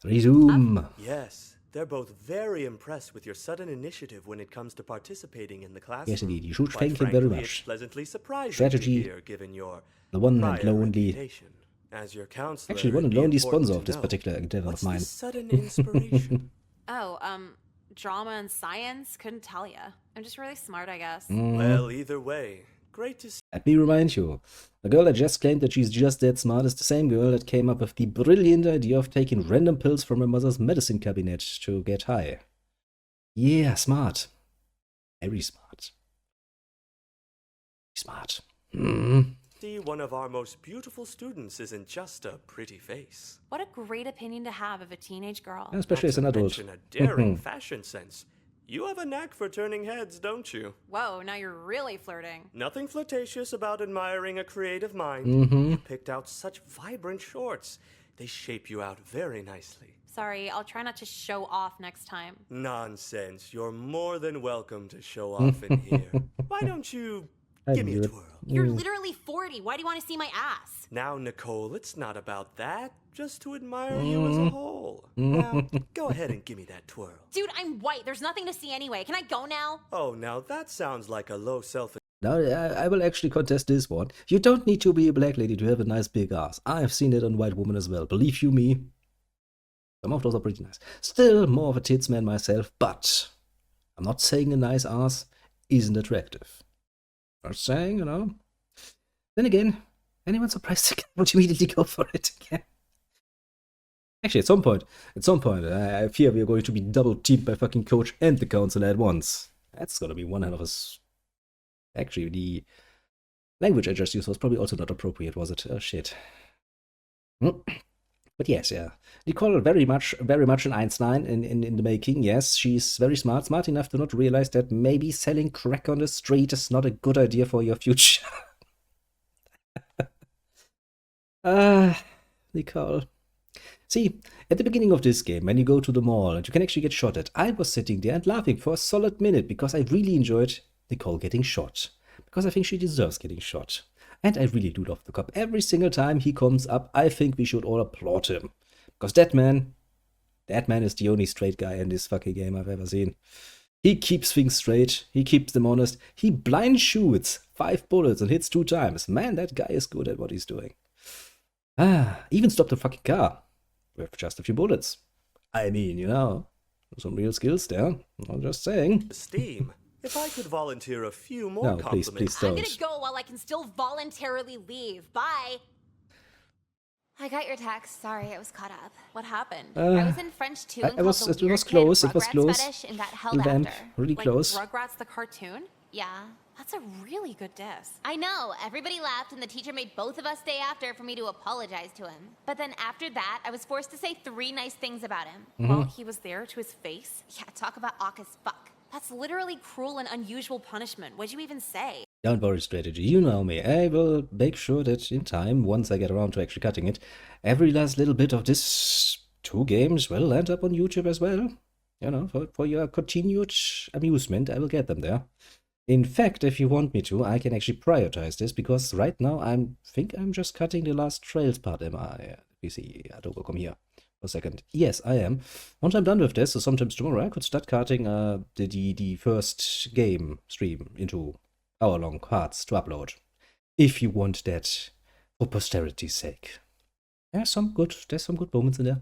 Resume. Yes, they're both very impressed with your sudden initiative when it comes to participating in the class. Yes, indeed. You should thank him very much. It's pleasantly surprising Strategy, to hear, given your the one and lonely. As your counselor, actually, one and lonely sponsor of this particular endeavor of mine. Sudden inspiration. Drama and science? Couldn't tell ya. I'm just really smart, I guess. Well, either way, great to see. Let me remind you, the girl that just claimed that she's just that smart is the same girl that came up with the brilliant idea of taking random pills from her mother's medicine cabinet to get high. Yeah, smart. Very smart. Smart. See, one of our most beautiful students isn't just a pretty face. What a great opinion to have of a teenage girl. Especially as an adult. A daring fashion sense. You have a knack for turning heads, don't you? Whoa, now you're really flirting. Nothing flirtatious about admiring a creative mind. You picked out such vibrant shorts. They shape you out very nicely. Sorry, I'll try not to show off next time. Nonsense. You're more than welcome to show off in here. Why don't you give me a twirl? You're literally 40. Why do you want to see my ass? Now, Nicole, it's not about that. Just to admire you as a whole. Now, go ahead and give me that twirl. Dude, I'm white. There's nothing to see anyway. Can I go now? Oh, now that sounds like a low self. Now, I will actually contest this one. You don't need to be a black lady to have a nice big ass. I've seen it on white women as well. Believe you me. Some of those are pretty nice. Still more of a tits man myself, but I'm not saying a nice ass isn't attractive. I'm saying, Then again, anyone surprised again would immediately go for it again. Actually, at some point, I fear we are going to be double teamed by fucking coach and the counselor at once. That's gonna be one hell of a Actually, the language I just used was probably also not appropriate, was it? Oh, shit. But yes, yeah. Nicole, very much an 1-9 in the making. Yes, she's very smart enough to not realize that maybe selling crack on the street is not a good idea for your future. Nicole. See, at the beginning of this game, when you go to the mall and you can actually get shot at, I was sitting there and laughing for a solid minute because I really enjoyed Nicole getting shot. Because I think she deserves getting shot. And I really do love the cop. Every single time he comes up, I think we should all applaud him. Because that man is the only straight guy in this fucking game I've ever seen. He keeps things straight. He keeps them honest. He blind shoots 5 bullets and hits 2 times. Man, that guy is good at what he's doing. Even stopped a fucking car with just a few bullets. I mean, you know, some real skills there. I'm just saying. Steam. If I could volunteer a few more No, compliments. please don't. I'm gonna go while I can still voluntarily leave. Bye. I got your text. Sorry, I was caught up. What happened? I was in French 2 and it was called the close. Weird It Kid was Rugrats close. fetish and got held Little vamp, after. really Like close. Rugrats the cartoon? Yeah. That's a really good diss. I know. Everybody laughed and the teacher made both of us stay after for me to apologize to him. But then after that, I was forced to say 3 nice things about him. Well, he was there to his face. Yeah, talk about awk as fuck. That's literally cruel and unusual punishment. What'd you even say? Don't worry, strategy. You know me. I will make sure that in time, once I get around to actually cutting it, every last little bit of this 2 games will end up on YouTube as well. You know, for your continued amusement, I will get them there. In fact, if you want me to, I can actually prioritize this, because right now I think I'm just cutting the last Trails part, am I? Let me see. Adobo, come here for a second. Yes, I am. Once I'm done with this, so sometimes tomorrow, I could start cutting the first game stream into hour-long parts to upload. If you want that for posterity's sake. There's some good moments in there.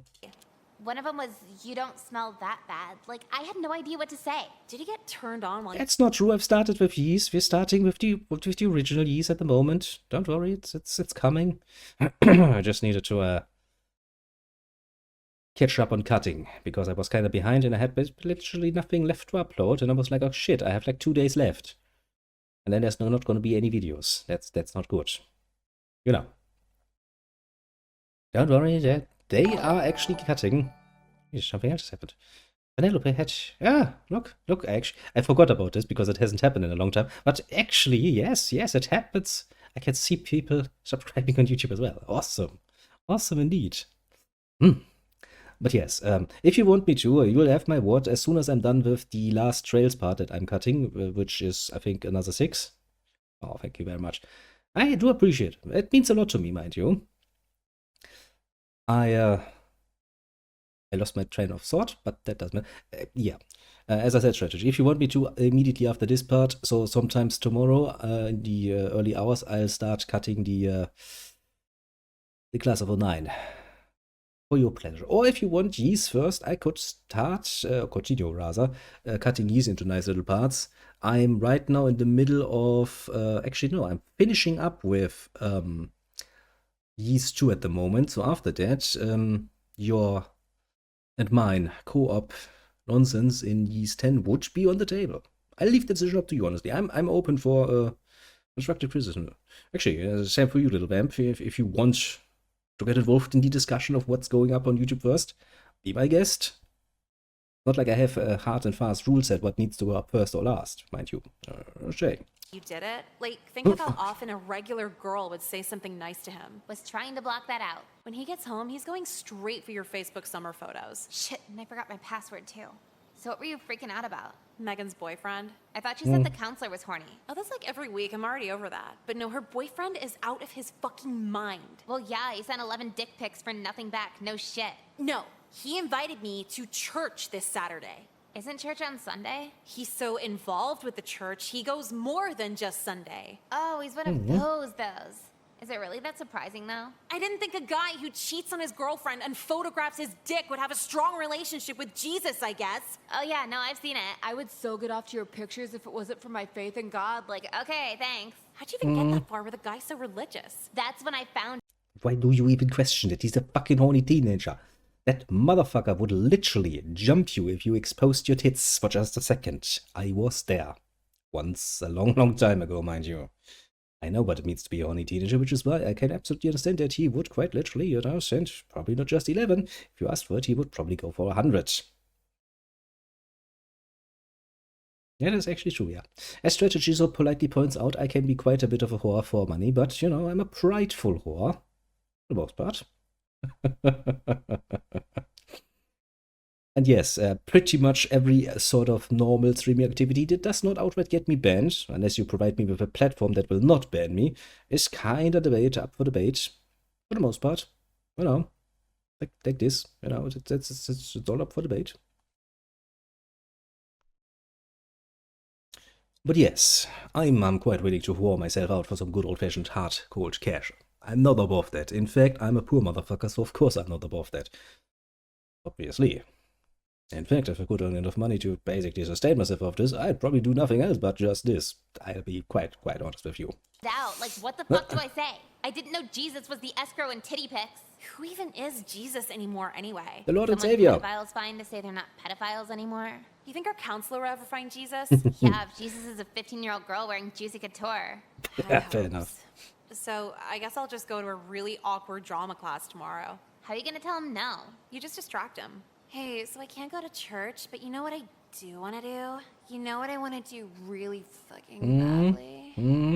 One of them was, you don't smell that bad. Like, I had no idea what to say. Did you get turned on while That's not true. I've started with yeast. We're starting with the original yeast at the moment. Don't worry, it's coming. I just needed to catch up on cutting because I was kind of behind and I had literally nothing left to upload. And I was like, oh shit, I have like 2 days left, and then there's not going to be any videos. That's not good. You know. Don't worry, they are actually cutting. Something else happened. Penelope had... look, I forgot about this because it hasn't happened in a long time. But actually, yes, it happens. I can see people subscribing on YouTube as well. Awesome indeed. But yes, if you want me to, you will have my word as soon as I'm done with the last Trails part that I'm cutting, which is, I think, another 6. Oh, thank you very much. I do appreciate it. It means a lot to me, mind you. I lost my train of thought, but that doesn't matter. Yeah, as I said, strategy. If you want me to, immediately after this part, so sometimes tomorrow, in the early hours, I'll start cutting the class of 09. For your pleasure. Or if you want Yeez first, I could continue rather, cutting Yeez into nice little parts. I'm right now in the middle of, actually no, I'm finishing up with Yeez 2 at the moment. So after that, your and mine co-op nonsense in Yeez 10 would be on the table. I'll leave the decision up to you, honestly. I'm open for constructive criticism. Actually, same for you, little vamp. If you want to get involved in the discussion of what's going up on YouTube first, be my guest. Not like I have a hard and fast rule set what needs to go up first or last, mind you. Shay. you did it? Like, think of how often a regular girl would say something nice to him. Was trying to block that out. When he gets home, he's going straight for your Facebook summer photos. Shit, and I forgot my password too. So what were you freaking out about? Megan's boyfriend. I thought you said the counselor was horny. Oh, that's like every week. I'm already over that. But no, her boyfriend is out of his fucking mind. Well, yeah, he sent 11 dick pics for nothing back. No shit. No, he invited me to church this Saturday. Isn't church on Sunday? He's so involved with the church, he goes more than just Sunday. Oh, he's one of those. Is it really that surprising, though? I didn't think a guy who cheats on his girlfriend and photographs his dick would have a strong relationship with Jesus, I guess. Oh, yeah, no, I've seen it. I would so get off to your pictures if it wasn't for my faith in God. Like, okay, thanks. How'd you even get that far with a guy so religious? That's when I found... Why do you even question it? He's a fucking horny teenager. That motherfucker would literally jump you if you exposed your tits for just a second. I was there. Once, a long, long time ago, mind you. I know what it means to be a horny teenager, which is why I can absolutely understand that he would quite literally, send probably not just 11. If you asked for it, he would probably go for 100. Yeah, that's actually true, yeah. As Strategy so politely points out, I can be quite a bit of a whore for money, but, I'm a prideful whore. For the most part. And yes, pretty much every sort of normal streaming activity that does not outright get me banned, unless you provide me with a platform that will not ban me, is kind of up for debate. For the most part. Like this. It's all up for debate. But yes, I'm quite willing to whore myself out for some good old-fashioned hard, cold cash. I'm not above that. In fact, I'm a poor motherfucker, so of course I'm not above that. Obviously. In fact, if I could earn enough money to basically sustain myself off this, I'd probably do nothing else but just this. I'll be quite honest with you. Out. Like, what the fuck do I say? I didn't know Jesus was the escrow and titty pics. Who even is Jesus anymore anyway? The Lord and Someone Savior. pedophiles find to say they're not pedophiles anymore. You think our counselor will ever find Jesus? Yeah, if Jesus is a 15-year-old girl wearing Juicy Couture. Yeah, fair enough. So I guess I'll just go to a really awkward drama class tomorrow. How are you gonna tell him no? You just distract him. Hey, so I can't go to church, but you know what I do want to do? You know what I want to do really fucking badly?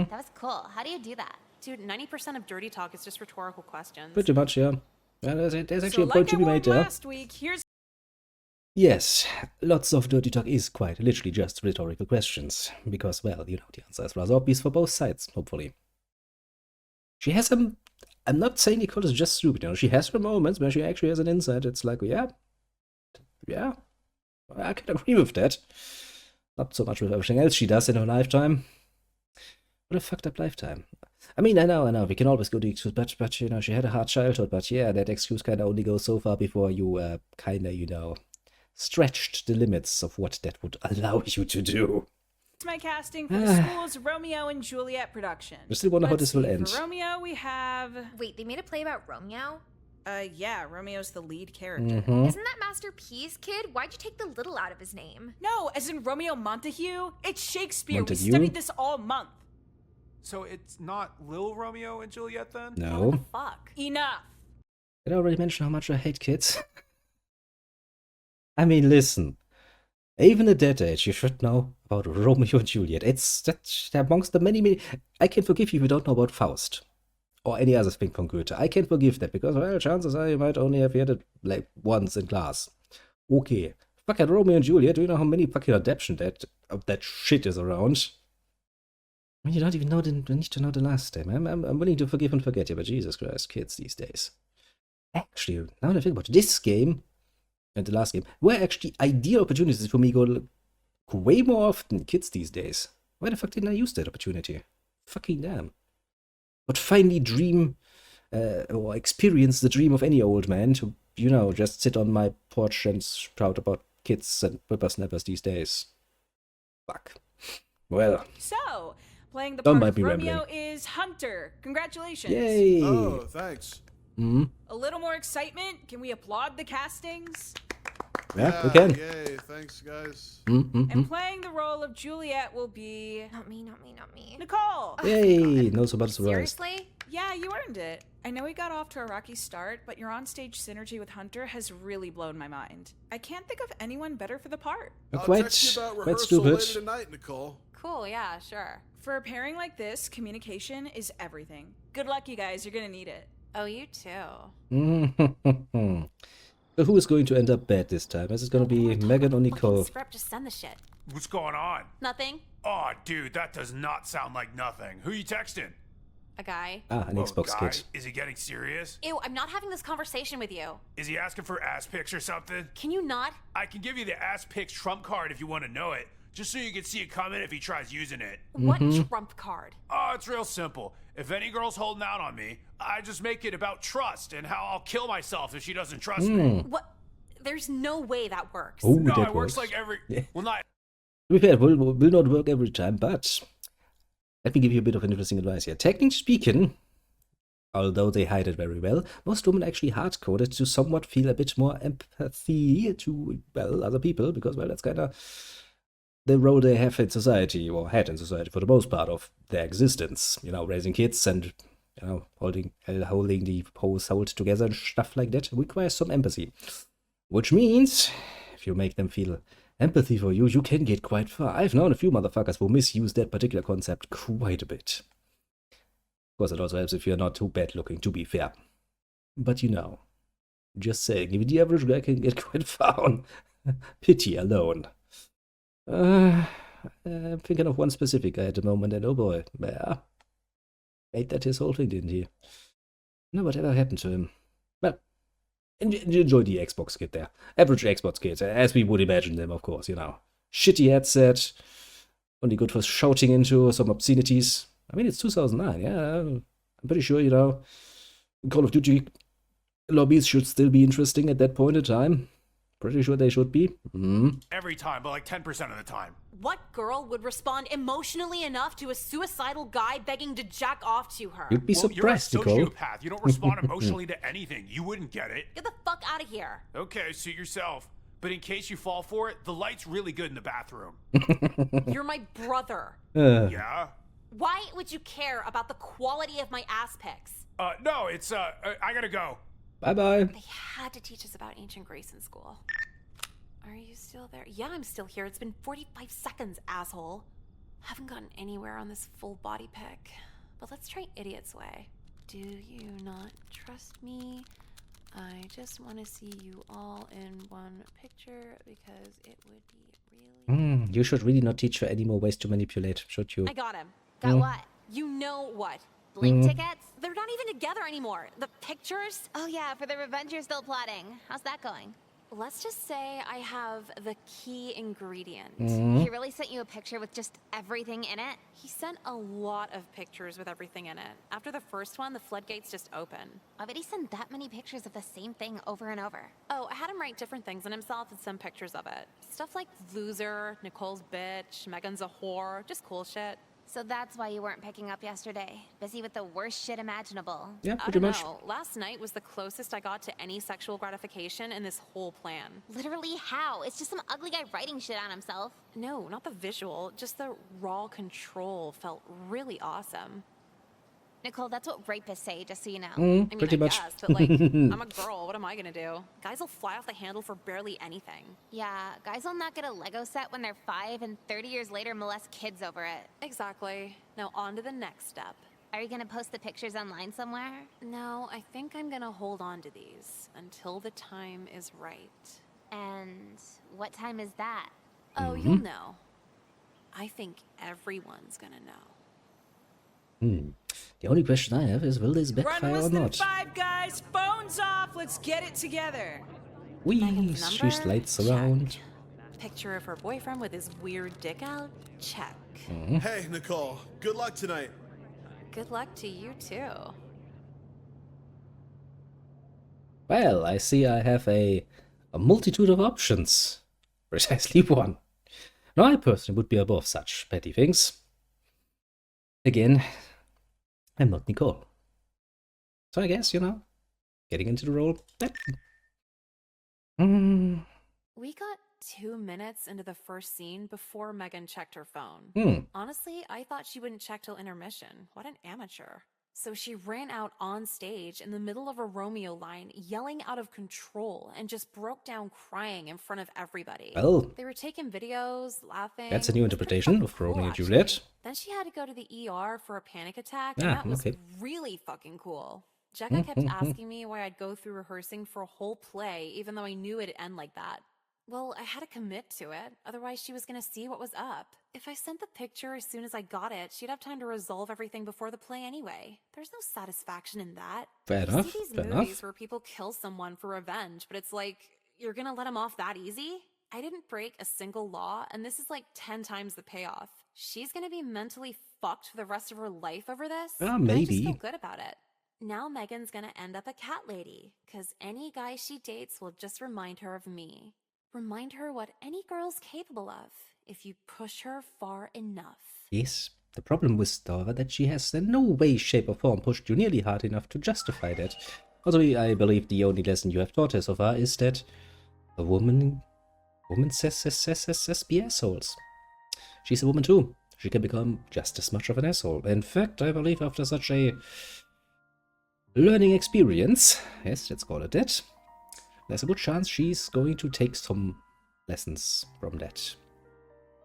That was cool. How do you do that? Dude, 90% of dirty talk is just rhetorical questions. Pretty much, yeah. There's actually a point to be made there. Last week, here's Yes, lots of dirty talk is quite literally just rhetorical questions. Because, well, the answer is rather obvious for both sides, hopefully. She has some... I'm not saying Nicole is just stupid, she has her moments where she actually has an insight. It's like, yeah, I can agree with that. Not so much with everything else she does in her lifetime. What a fucked up lifetime. I mean, I know, we can always go to excuse, but she had a hard childhood, but yeah, that excuse kinda only goes so far before you, stretched the limits of what that would allow you to do. my casting for the school's Romeo and Juliet production. I still wonder how this will end. For Romeo, we have... Wait, they made a play about Romeo? Yeah, Romeo's the lead character. Isn't that Master P's kid? Why'd you take the little out of his name? No, as in Romeo Montague. It's Shakespeare. Montague? We studied this all month. So it's not Lil Romeo and Juliet then? No. What the fuck? Enough. Did I already mention how much I hate kids? I mean, listen. Even at that age, you should know about Romeo and Juliet. It's that amongst the many... I can forgive you if you don't know about Faust. Or any other thing from Goethe. I can forgive that, because, well, chances are you might only have heard it, like, once in class. Okay. Fucking Romeo and Juliet, do you know how many fucking adaptations of that shit is around? I mean, you don't even need to know the last name. I'm willing to forgive and forget you, but Jesus Christ, kids these days. Actually, now that I think about it, this game and the last game were actually ideal opportunities for me to go way more often kids these days. Why the fuck didn't I use that opportunity? Fucking damn. But finally dream or experience the dream of any old man to, just sit on my porch and sprout about kids and whippersnappers these days. Fuck. Well. So, playing the part of Romeo rambling. is Hunter. Congratulations. Yay. Oh, thanks. A little more excitement? Can we applaud the castings? Yeah, we can. Yay, thanks, guys. And playing the role of Juliet will be... Not me. Nicole! Yay, no so much surprise. Seriously? Yeah, you earned it. I know we got off to a rocky start, but your onstage synergy with Hunter has really blown my mind. I can't think of anyone better for the part. I'll Quite text you about stupid. rehearsal later tonight, Nicole. Cool, yeah, sure. For a pairing like this, communication is everything. Good luck, you guys. You're gonna need it. Oh, you too. So who is going to end up bad this time? Is it going to be Megan or Nicole? Script, just send the shit. What's going on? Nothing. Oh, dude, that does not sound like nothing. Who you texting? A guy. Ah, an Xbox guy? kid. Is he getting serious? Ew, I'm not having this conversation with you. Is he asking for ass pics or something? Can you not? I can give you the ass pics trump card if you want to know it, just so you can see it coming if he tries using it. What trump card? Oh, it's real simple. If any girl's holding out on me, I just make it about trust and how I'll kill myself if she doesn't trust me. What? There's no way that works. Oh, No, that it works like every... Yeah. Well, not... To be fair, it will not work every time, but let me give you a bit of interesting advice here. Technically speaking, although they hide it very well, most women actually hard-coded to somewhat feel a bit more empathy to, well, other people, because, well, that's kind of the role they have in society, or had in society for the most part of their existence. You know, raising kids and, you know, holding the household together and stuff like that requires some empathy. Which means, if you make them feel empathy for you, you can get quite far. I've known a few motherfuckers who misuse that particular concept quite a bit. Of course, it also helps if you're not too bad looking, to be fair. But you know, just saying, even the average guy can get quite far on pity alone. I'm thinking of one specific guy at the moment, and oh boy, yeah, made that his whole thing, didn't he? No, whatever happened to him? Well, enjoy the Xbox kid there. Average Xbox kid, as we would imagine them, of course, you know. Shitty headset, only good for shouting into some obscenities. I mean, it's 2009, yeah. I'm pretty sure, you know, Call of Duty lobbies should still be interesting at that point in time. Pretty sure they should be. Every time, but like 10% of the time. What girl would respond emotionally enough to a suicidal guy begging to jack off to her? You'd be surprised, Nicole. You're a sociopath. You don't respond emotionally to anything. You wouldn't get it. Get the fuck out of here. Okay, suit yourself. But in case you fall for it, the light's really good in the bathroom. You're my brother. Yeah? Why would you care about the quality of my ass pics? No, it's, I gotta go. Bye-bye. They had to teach us about ancient Greece in school. Are you still there? Yeah, I'm still here. It's been 45 seconds, asshole. Haven't gotten anywhere on this full body pic. But let's try Idiot's way. Do you not trust me? I just want to see you all in one picture because it would be really... You should really not teach her any more ways to manipulate, should you? I got him. Got what? You know what? Blink tickets? They're not even together anymore. The pictures? Oh yeah, for the revenge you're still plotting. How's that going? Let's just say I have the key ingredient. He really sent you a picture with just everything in it? He sent a lot of pictures with everything in it. After the first one, the floodgates just open. Why would he send that many pictures of the same thing over and over? Oh, I had him write different things on himself and some pictures of it. Stuff like loser, Nicole's bitch, Megan's a whore, just cool shit. So that's why you weren't picking up yesterday. Busy with the worst shit imaginable. Yeah, I pretty don't much. know. Last night was the closest I got to any sexual gratification in this whole plan. Literally how? It's just some ugly guy writing shit on himself. No, not the visual. Just the raw control felt really awesome. Nicole, that's what rapists say, just so you know. I mean, pretty I much. guess, but like, I'm a girl. What am I gonna do? Guys will fly off the handle for barely anything. Yeah, guys will not get a Lego set when they're 5 and 30 years later molest kids over it. Exactly. Now on to the next step. Are you gonna post the pictures online somewhere? No, I think I'm gonna hold on to these until the time is right. And what time is that? Oh, you'll know. I think everyone's gonna know. The only question I have is, will this backfire Run or less than not? 5, guys. Phones off. Let's get it together. Wee, Megan's she number? slides Check. around. Picture of her boyfriend with his weird dick out? Check. Hey, Nicole. Good luck tonight. Good luck to you too. Well, I see I have a multitude of options. Precisely one. Now, I personally would be above such petty things. Again, I'm not Nicole. So I guess, you know, getting into the role. We got 2 minutes into the first scene before Megan checked her phone. Honestly, I thought she wouldn't check till intermission. What an amateur. So she ran out on stage in the middle of a Romeo line, yelling out of control, and just broke down crying in front of everybody. Well, They were taking videos, laughing. that's a new It was pretty interpretation fucking of cool, Romeo and actually. Juliet. Then she had to go to the ER for a panic attack, and Ah, that was okay. really fucking cool. Jekka kept asking me why I'd go through rehearsing for a whole play, even though I knew it'd end like that. Well, I had to commit to it, otherwise she was gonna see what was up. If I sent the picture as soon as I got it, she'd have time to resolve everything before the play anyway. There's no satisfaction in that. Fair You enough, see these fair movies enough. where people kill someone for revenge, but it's like, you're gonna let him off that easy? I didn't break a single law, and this is like 10 times the payoff. She's gonna be mentally fucked for the rest of her life over this? Ah, and I just maybe. feel good about it. Now Megan's gonna end up a cat lady, because any guy she dates will just remind her of me. Remind her what any girl's capable of, if you push her far enough. Yes, the problem with Dora that she has in no way, shape or form pushed you nearly hard enough to justify that. Also, I believe the only lesson you have taught her so far is that a woman says be assholes. she's a woman too. She can become just as much of an asshole. In fact, I believe after such a learning experience, yes, let's call it that, there's a good chance she's going to take some lessons from that.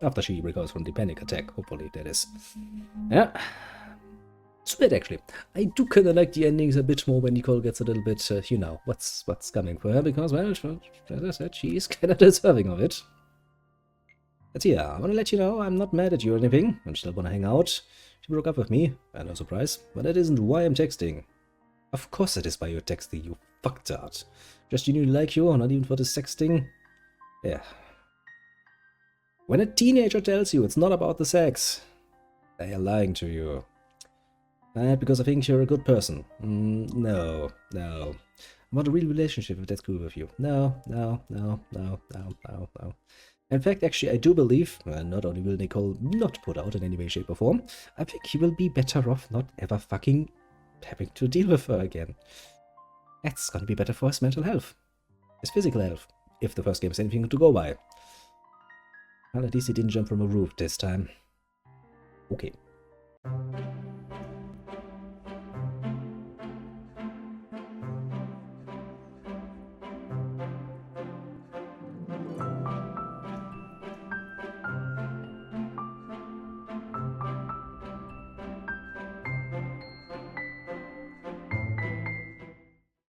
After she recovers from the panic attack, hopefully, that is. Yeah. It's weird, actually. I do kind of like the endings a bit more when Nicole gets a little bit, you know, what's coming for her, because, well, as I said, she's kind of deserving of it. But yeah, I want to let you know I'm not mad at you or anything. I still want to hang out. She broke up with me, no surprise, but that isn't why I'm texting. Of course it is why you're texting, you fucktard. Just genuinely like you, not even for the sex thing. Yeah. When a teenager tells you it's not about the sex, they are lying to you. Because I think you're a good person. No. I want a real relationship if that's cool with you. No. In fact, actually, I do believe, not only will Nicole not put out in any way, shape, or form, I think he will be better off not ever fucking having to deal with her again. That's gonna be better for his mental health. His physical health. If the first game is anything to go by. Well, at least he didn't jump from a roof this time. Okay.